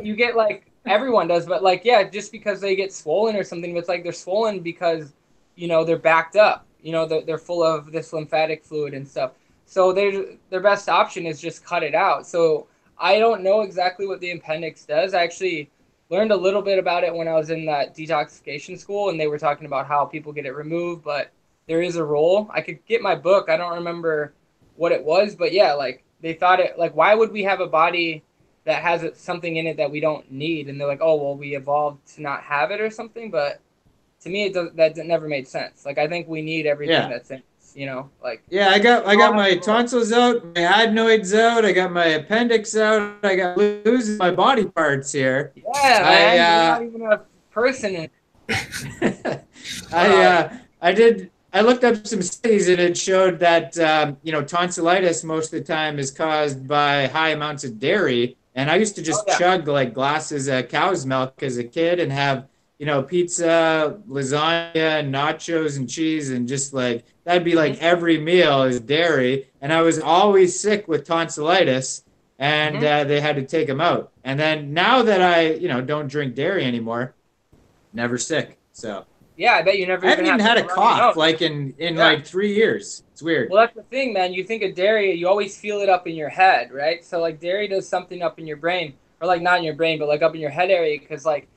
You get like, everyone does, but like, yeah, just because they get swollen or something, it's like they're swollen because, they're backed up. They're full of this lymphatic fluid and stuff. So their best option is just cut it out. So I don't know exactly what the appendix does. I actually learned a little bit about it when I was in that detoxification school, and they were talking about how people get it removed, but there is a role. I could get my book. I don't remember what it was, but yeah, like they thought it, like, why would we have a body that has something in it that we don't need? And they're like, oh, well, we evolved to not have it or something. But to me, that never made sense. Like, I think we need everything that's in us, like. Yeah, I got my tonsils out, my adenoids out, I got my appendix out, I got losing my body parts here. Yeah, man, you're not even a person. I looked up some studies and it showed that tonsillitis most of the time is caused by high amounts of dairy. And I used to just chug like glasses of cow's milk as a kid and have pizza, lasagna, nachos, and cheese, and just like that'd be like every meal is dairy. And I was always sick with tonsillitis, and they had to take them out. And then now that I don't drink dairy anymore, never sick. So. Yeah, I bet you never. I haven't even had a cough like in like 3 years. It's weird. Well, that's the thing, man. You think of dairy, you always feel it up in your head, right? So like dairy does something up in your brain, or like not in your brain, but like up in your head area, because like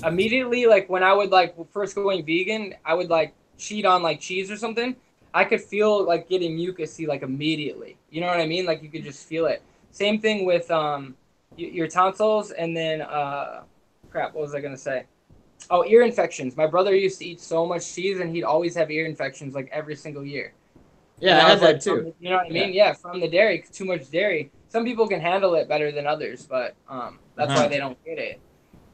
immediately, like when I would like first going vegan, I would like cheat on like cheese or something. I could feel like getting mucousy like immediately. You know what I mean? Like you could just feel it. Same thing with your tonsils, and then crap. What was I gonna say? Oh, ear infections. My brother used to eat so much cheese, and he'd always have ear infections like every single year. Yeah, I had that too. You know what I mean? Yeah, from the dairy, too much dairy. Some people can handle it better than others, but that's why they don't get it.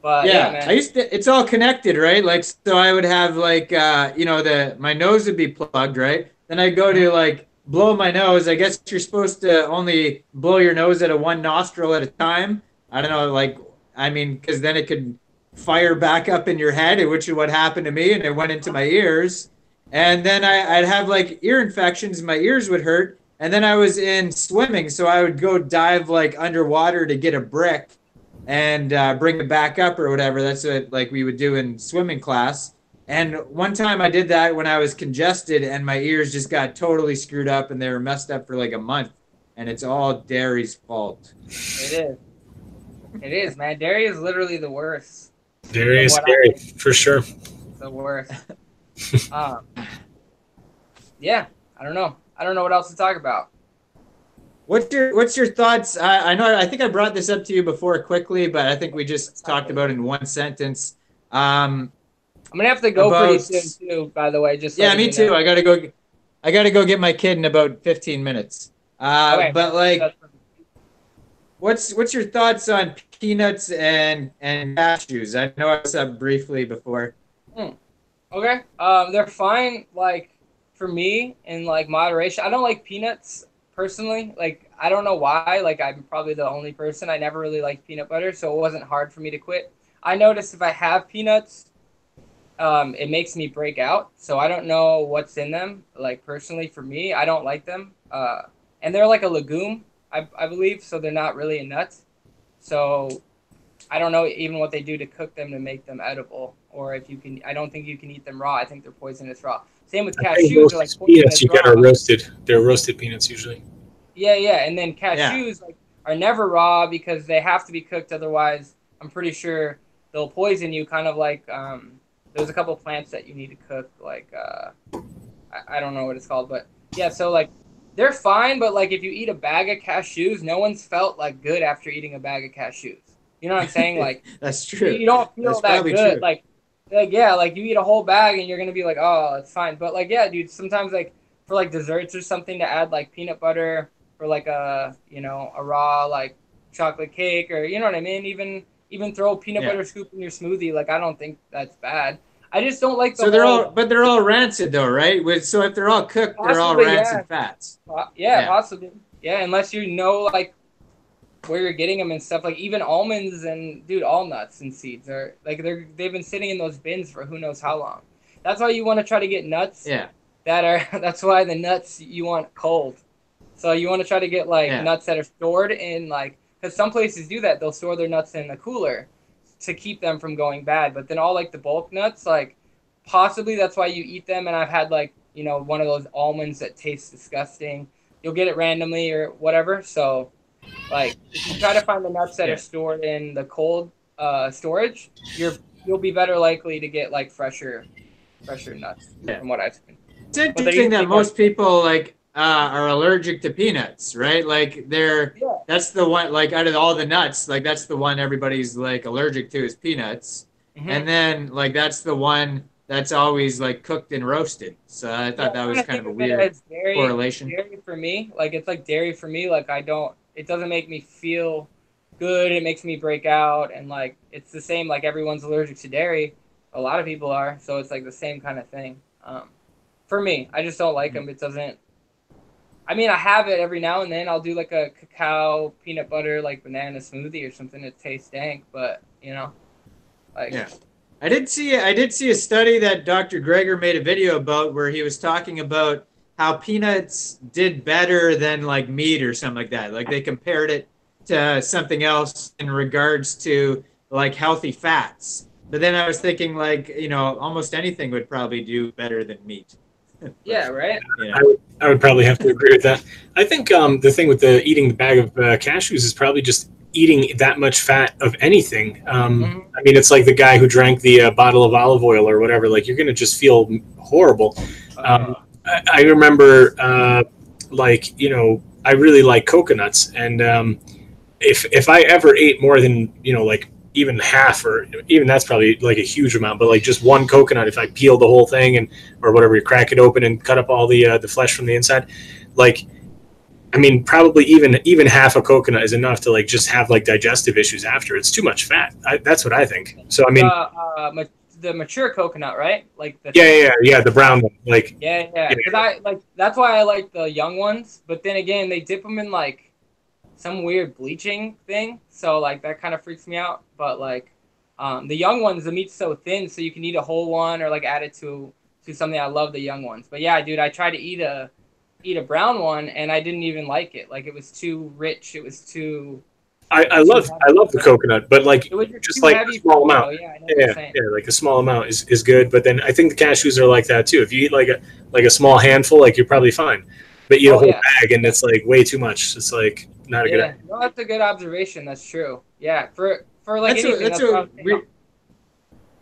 But yeah, man. It's all connected, right? Like, so I would have like, my nose would be plugged, right? Then I'd go to like blow my nose. I guess you're supposed to only blow your nose at one nostril at a time. I don't know, like, I mean, because then it could fire back up in your head, which is what happened to me, and it went into my ears. And then I'd have like ear infections, my ears would hurt. And then I was in swimming, so I would go dive like underwater to get a brick and bring it back up or whatever. That's what like we would do in swimming class. And one time I did that when I was congested, and my ears just got totally screwed up, and they were messed up for like a month. And it's all dairy's fault. It is. It is, man. Dairy is literally the worst. Dairy is scary, for sure. The worst. Yeah, I don't know. I don't know what else to talk about. What's your thoughts? I think I brought this up to you before quickly, but I think we just talked about it in one sentence. I'm gonna have to go pretty soon too. By the way, just yeah, me too. I gotta go get my kid in about 15 minutes. Okay. But like, what's your thoughts on peanuts and cashews? I know I said briefly before. Okay. They're fine. Like for me, in like moderation. I don't like peanuts personally. Like I don't know why. Like I'm probably the only person. I never really liked peanut butter, so it wasn't hard for me to quit. I noticed if I have peanuts, it makes me break out. So I don't know what's in them. Like personally, for me, I don't like them. And they're like a legume, I believe. So they're not really a nut. So I don't know even what they do to cook them to make them edible, or if you can. I don't think you can eat them raw. I think they're poisonous raw. Same with cashews. They're like peanuts you get are roasted. They're roasted peanuts usually. Yeah, and then cashews like are never raw because they have to be cooked. Otherwise, I'm pretty sure they'll poison you. Kind of like there's a couple plants that you need to cook. Like I don't know what it's called, but yeah. So like they're fine, but like if you eat a bag of cashews, no one's felt like good after eating a bag of cashews. You know what I'm saying? Like that's true. You don't feel that good. True. Like yeah, like you eat a whole bag and you're gonna be like, oh, it's fine. But like yeah, dude, sometimes like for like desserts or something to add like peanut butter or like a a raw like chocolate cake or you know what I mean. Even throw a peanut butter scoop in your smoothie. Like I don't think that's bad. I just don't like the. So they're all rancid though, right? So if they're all cooked, they're all rancid fats. Yeah, possibly. Yeah, unless you know like where you're getting them and stuff. Like even almonds and dude, all nuts and seeds are like they've been sitting in those bins for who knows how long. That's why you want to try to get nuts. Yeah. That's why the nuts you want cold. So you want to try to get like nuts that are stored in like because some places do that. They'll store their nuts in a cooler to keep them from going bad. But then all like the bulk nuts, like possibly that's why you eat them. And I've had like one of those almonds that tastes disgusting. You'll get it randomly or whatever. So like if you try to find the nuts that are stored in the cold storage, you'll be better likely to get like fresher nuts from what I've seen. It's interesting that most people like are allergic to peanuts, right? Like that's the one like out of all the nuts, like that's the one everybody's like allergic to is peanuts. Mm-hmm. And then like that's the one that's always like cooked and roasted. So I thought that was kind of a weird correlation. Dairy for me, like it's like dairy for me, like it doesn't make me feel good. It makes me break out and like it's the same like everyone's allergic to dairy. A lot of people are, so it's like the same kind of thing. For me, I just don't like them. It doesn't. I mean, I have it every now and then. I'll do like a cacao peanut butter like banana smoothie or something that tastes dank, but like I did see a study that Dr. Greger made a video about where he was talking about how peanuts did better than like meat or something like that. Like they compared it to something else in regards to like healthy fats. But then I was thinking like, almost anything would probably do better than meat. Yeah, right. Yeah. I would probably have to agree with that. I think the thing with eating the bag of cashews is probably just eating that much fat of anything. I mean, it's like the guy who drank the bottle of olive oil or whatever. Like you're going to just feel horrible. I remember I really like coconuts. And if I ever ate more than, like even half or even that's probably like a huge amount, but like just one coconut, if I peel the whole thing or whatever, you crack it open and cut up all the flesh from the inside, like, I mean, probably even half a coconut is enough to like just have like digestive issues after. It's too much fat. That's what I think. So, I mean, the mature coconut, right? Like the brown one. Like, because I like, that's why I like the young ones, but then again, they dip them in like some weird bleaching thing. So like that kind of freaks me out. But like, The young ones, the meat's so thin, so you can eat a whole one or like add it to something. I love the young ones, but yeah, dude, I tried to eat a brown one and I didn't even like it. Like it was too rich. It was too. I too love the coconut, but like It was just just too like heavy a small for me, amount. though. Yeah, I know what you're saying. Yeah, like a small amount is good. But then I think the cashews are like that too. If you eat like a small handful, like you're probably fine. But eat a Oh whole yeah. bag and it's like way too much. It's like not a good Yeah, idea. no, that's a good observation. That's true. Yeah, for like That's anything. that's That's what I a was saying. weird.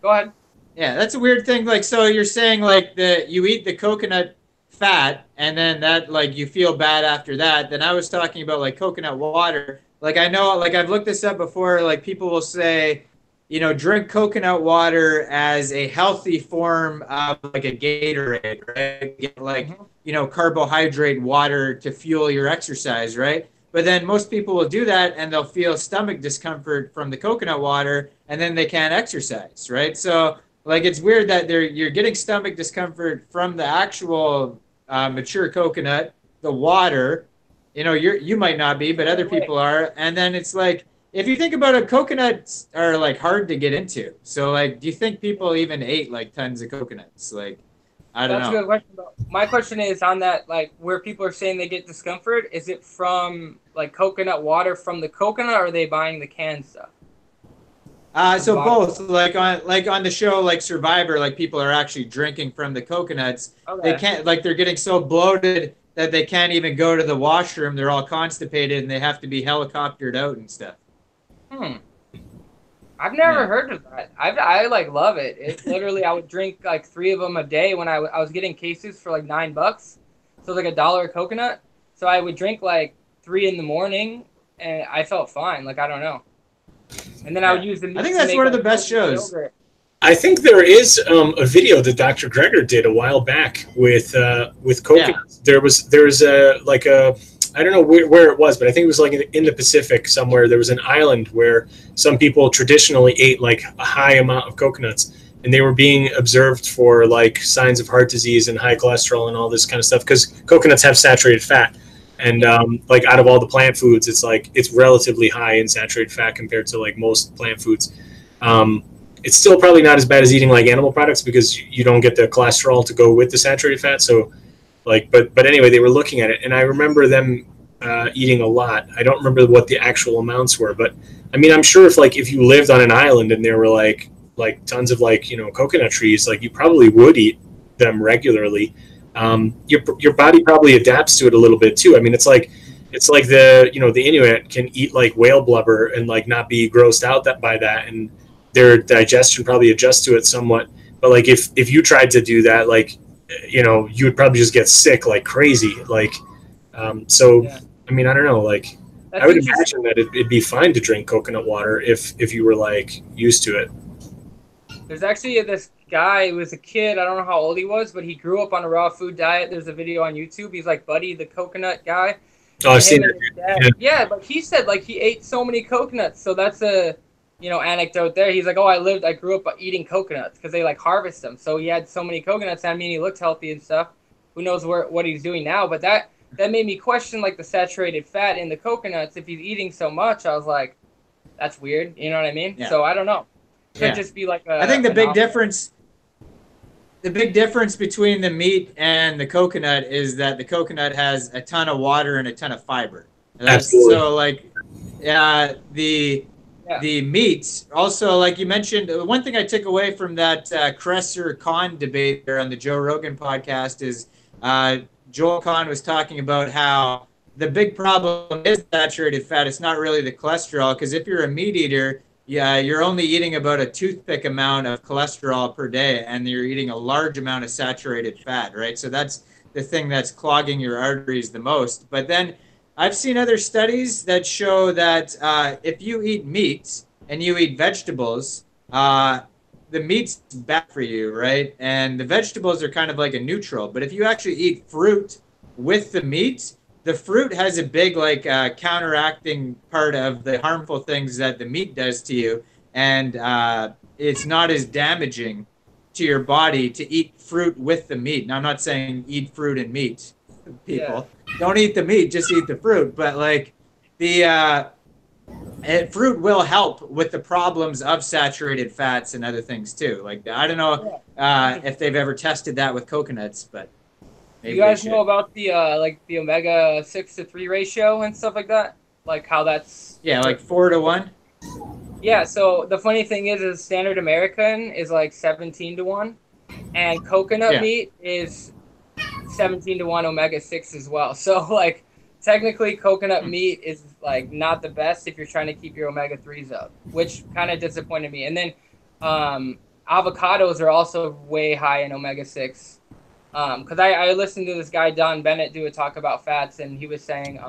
Go ahead. Yeah, that's a weird thing. Like, so you're saying like you eat the coconut fat and then that like you feel bad after that. Then I was talking about like coconut water. Like I know, like I've looked this up before. Like people will say, drink coconut water as a healthy form of like a Gatorade, right? Get like carbohydrate water to fuel your exercise, right? But then most people will do that and they'll feel stomach discomfort from the coconut water and then they can't exercise, right? So like it's weird that you're getting stomach discomfort from the actual mature coconut, the water. You might not be, but other people are. And then it's like if you think about it, coconuts are like hard to get into. So like, do you think people even ate like tons of coconuts? Like, I don't know. That's a good question. Though. My question is on that, like where people are saying they get discomfort. Is it from like coconut water from the coconut, or are they buying the canned stuff? So both, like on the show, like Survivor, like people are actually drinking from the coconuts. Okay. They can't, like they're getting so bloated that they can't even go to the washroom. They're all constipated and they have to be helicoptered out and stuff. I've never heard of that. I like love it. It's literally I would drink like 3 of them a day when I was getting cases for like $9, so like $1 a coconut. So I would drink like 3 in the morning, and I felt fine. Like I don't know. And then I would use the meat. I think that's one of the best shows. Yogurt. I think there is a video that Dr. Greger did a while back with coconuts. Yeah. There was a I don't know where it was, but I think it was like in the Pacific somewhere. There was an island where some people traditionally ate like a high amount of coconuts, and they were being observed for like signs of heart disease and high cholesterol and all this kind of stuff because coconuts have saturated fat. And like out of all the plant foods, it's relatively high in saturated fat compared to like most plant foods. It's still probably not as bad as eating like animal products because you don't get the cholesterol to go with the saturated fat. So like, but anyway, they were looking at it, and I remember them eating a lot. I don't remember what the actual amounts were, but I mean, I'm sure if you lived on an island and there were like tons of like coconut trees, like you probably would eat them regularly. Your body probably adapts to it a little bit too. I mean, it's like the the Inuit can eat like whale blubber and like not be grossed out by that, and their digestion probably adjusts to it somewhat. But like if you tried to do that, like you would probably just get sick like crazy. Like I mean, I don't know. Like I would imagine that it'd be fine to drink coconut water if you were like used to it. There's actually this guy who was a kid. I don't know how old he was, but he grew up on a raw food diet. There's a video on YouTube. He's like Buddy, the coconut guy. Oh, I've seen it. Yeah, but he said like he ate so many coconuts. So that's a anecdote there. He's like, oh, I grew up eating coconuts because they like harvest them. So he had so many coconuts. I mean, he looked healthy and stuff. Who knows what he's doing now? But that made me question like the saturated fat in the coconuts. If he's eating so much, I was like, that's weird. You know what I mean? Yeah. So I don't know. Could just be like I think the big difference between the meat and the coconut is that the coconut has a ton of water and a ton of fiber. Absolutely. So like the meats also, like you mentioned, one thing I took away from that Kresser Khan debate there on the Joe Rogan podcast is Joel Kahn was talking about how the big problem is saturated fat. It's not really the cholesterol, because if you're a meat eater, you're only eating about a toothpick amount of cholesterol per day, and you're eating a large amount of saturated fat, right? So that's the thing that's clogging your arteries the most. But then I've seen other studies that show that if you eat meat and you eat vegetables, the meat's bad for you, right? And the vegetables are kind of like a neutral. But if you actually eat fruit with the meat, the fruit has a big like counteracting part of the harmful things that the meat does to you, and it's not as damaging to your body to eat fruit with the meat. Now, I'm not saying eat fruit and meat, people. Don't eat the meat, just eat the fruit. But like the fruit will help with the problems of saturated fats and other things too. Like I don't know if they've ever tested that with coconuts, but maybe you guys know about the like the omega 6-to-3 ratio and stuff like that, like how that's like 4-to-1. Yeah, so the funny thing is standard American is like 17-to-1, and coconut meat is 17-to-1 omega-6 as well. So like technically coconut meat is like not the best if you're trying to keep your omega-3s up, which kind of disappointed me. And then avocados are also way high in omega-6. Because I listened to this guy Don Bennett do a talk about fats, and he was saying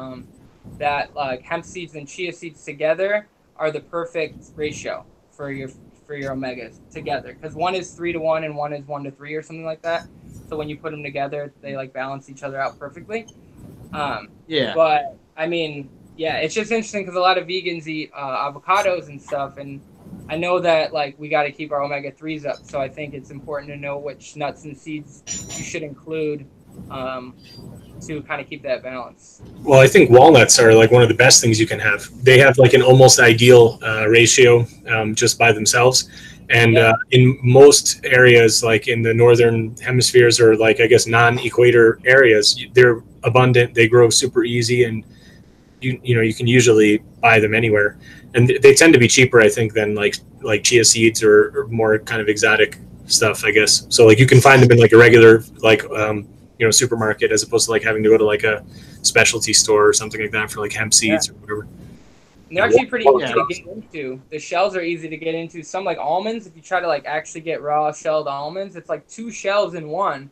that like hemp seeds and chia seeds together are the perfect ratio for your omegas together, because one is 3-to-1 and one is 1-to-3 or something like that. So when you put them together, they like balance each other out perfectly. But I mean, it's just interesting because a lot of vegans eat avocados and stuff, and I know that like we got to keep our omega-3s up. So I think it's important to know which nuts and seeds you should include to kind of keep that balance. Well, I think walnuts are like one of the best things you can have. They have like an almost ideal ratio just by themselves. And in most areas, like in the northern hemispheres or like, I guess, non-equator areas, they're abundant. They grow super easy, and you can usually buy them anywhere. And they tend to be cheaper, I think, than like chia seeds or more kind of exotic stuff, I guess. So like you can find them in like a regular like supermarket, as opposed to like having to go to like a specialty store or something like that for like hemp seeds or whatever. And they're actually pretty easy to get into. The shells are easy to get into. Some like almonds, if you try to like actually get raw shelled almonds, it's like 2 shells in one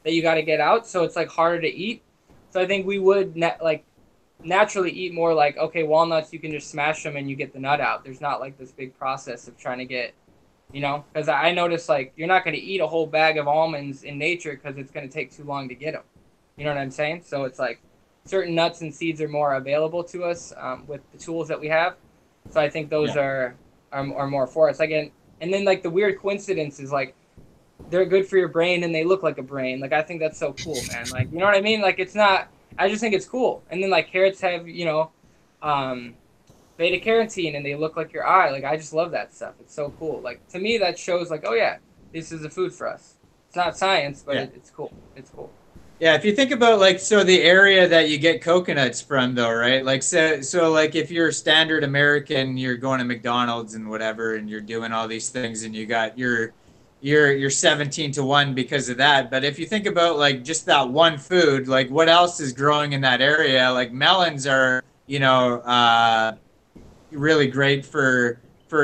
that you got to get out. So it's like harder to eat. So I think we would naturally eat more like, okay, walnuts, you can just smash them and you get the nut out. There's not like this big process of trying to get, because I noticed like you're not going to eat a whole bag of almonds in nature because it's going to take too long to get them. You know what I'm saying? So it's like certain nuts and seeds are more available to us with the tools that we have. So I think those are more for us. Again, and then like the weird coincidence is like they're good for your brain and they look like a brain. Like I think that's so cool, man. Like, you know what I mean? Like it's not. I just think it's cool. And then like carrots have beta carotene and they look like your eye. Like I just love that stuff. It's so cool. Like to me that shows like, oh yeah, this is a food for us. It's not science, but it's cool. It's cool. Yeah, if you think about like the area that you get coconuts from though, right? Like so like if you're standard American, you're going to McDonald's and whatever and you're doing all these things and you got your 17-to-1 because of that. But if you think about like just that one food, like what else is growing in that area? Like melons are, really great for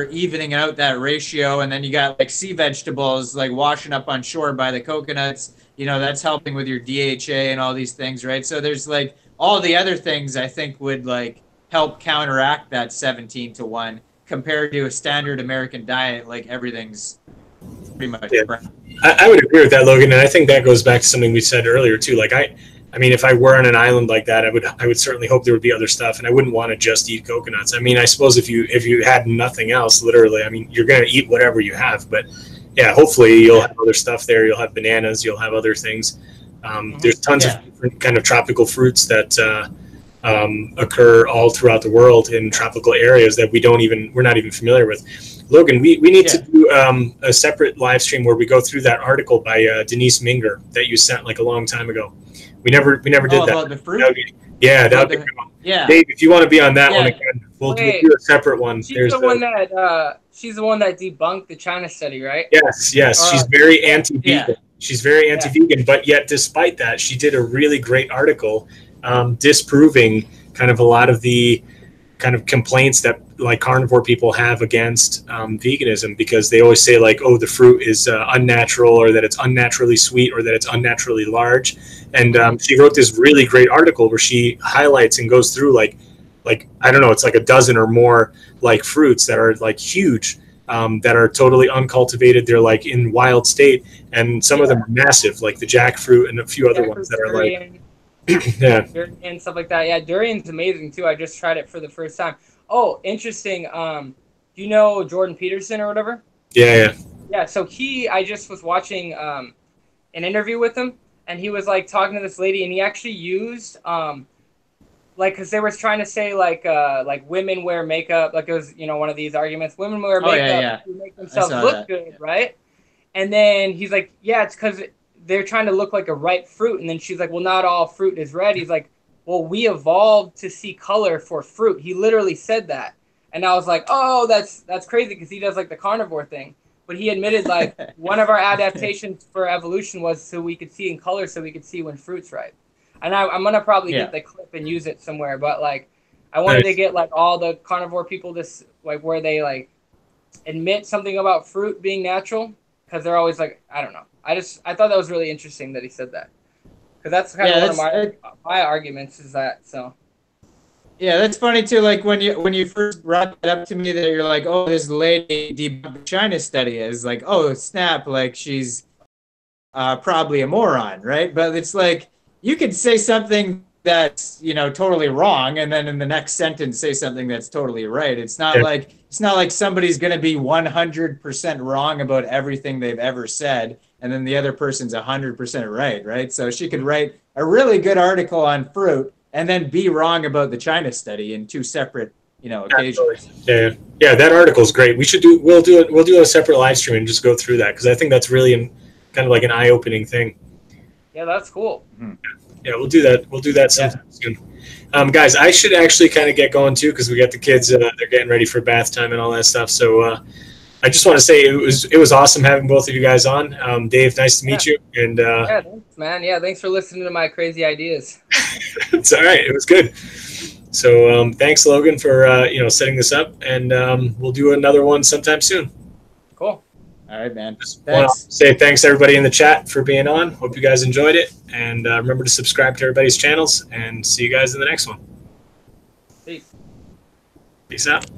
evening out that ratio. And then you got like sea vegetables like washing up on shore by the coconuts. That's helping with your DHA and all these things, right? So there's like all the other things I think would like help counteract that 17-to-1 compared to a standard American diet. Like everything's pretty much. Yeah. I would agree with that, Logan, and I think that goes back to something we said earlier too. Like I mean, if I were on an island like that, I would certainly hope there would be other stuff, and I wouldn't want to just eat coconuts. I mean, I suppose if you had nothing else, literally, I mean, you're going to eat whatever you have, but yeah, hopefully you'll have other stuff there. You'll have bananas, you'll have other things. There's tons of different kind of tropical fruits that occur all throughout the world in tropical areas that we're not even familiar with. Logan, we need to do a separate live stream where we go through that article by Denise Minger that you sent like a long time ago. We never did that. About the fruit? That would be good. Yeah. Dave, if you want to be on that one again, we'll do a separate one. She's the one that debunked the China study, right? Yes. She's very anti-vegan. She's very anti-vegan, but yet despite that, she did a really great article disproving kind of a lot of the kind of complaints that like carnivore people have against veganism, because they always say like, oh, the fruit is unnatural, or that it's unnaturally sweet, or that it's unnaturally large. And she wrote this really great article where she highlights and goes through like I don't know, it's like a dozen or more like fruits that are like huge, that are totally uncultivated. They're like in wild state, and some of them are massive, like the jackfruit and a few other ones that are like durian and stuff like that. Yeah, durian's amazing too. I just tried it for the first time. Oh, interesting. Do you know Jordan Peterson or whatever? Yeah. So I just was watching an interview with him, and he was like talking to this lady, and he actually used like, because they were trying to say like women wear makeup, like it was, you know, one of these arguments. Women wear makeup to make themselves look good, right? And then he's like, yeah, it's because they're trying to look like a ripe fruit. And then she's like, well, not all fruit is red. He's like, well, we evolved to see color for fruit. He literally said that. And I was like, oh, that's crazy, because he does like the carnivore thing. But he admitted like one of our adaptations for evolution was so we could see in color, so we could see when fruit's ripe. And I'm going to probably get the clip and use it somewhere. But like, I wanted to get like all the carnivore people this, like where they like admit something about fruit being natural. Because they're always like, I don't know. I thought that was really interesting that he said that. Because that's kind of one of my arguments is that, so. Yeah, that's funny too. Like when you first brought that up to me, that you're like, oh, this lady debunked the China study is like, oh, snap, like she's probably a moron, right? But it's like, you could say something that's, you know, totally wrong, and then in the next sentence say something that's totally right. It's not like somebody's going to be 100% wrong about everything they've ever said, and then the other person's 100% right? So she could write a really good article on fruit and then be wrong about the China study in two separate, you know, occasions. Yeah, that article is great. We'll do a separate live stream and just go through that, because I think that's really kind of like an eye-opening thing. Yeah, that's cool. Mm-hmm. Yeah, we'll do that. We'll do that sometime soon. Guys, I should actually kind of get going too, because we got the kids. They're getting ready for bath time and all that stuff. So I just want to say it was awesome having both of you guys on. Dave, nice to meet you. And yeah, thanks, man. Yeah, thanks for listening to my crazy ideas. It's all right. It was good. So thanks, Logan, for setting this up, and we'll do another one sometime soon. Cool. All right, man. Just want to say thanks to everybody in the chat for being on. Hope you guys enjoyed it. And remember to subscribe to everybody's channels, and see you guys in the next one. Peace. Peace out.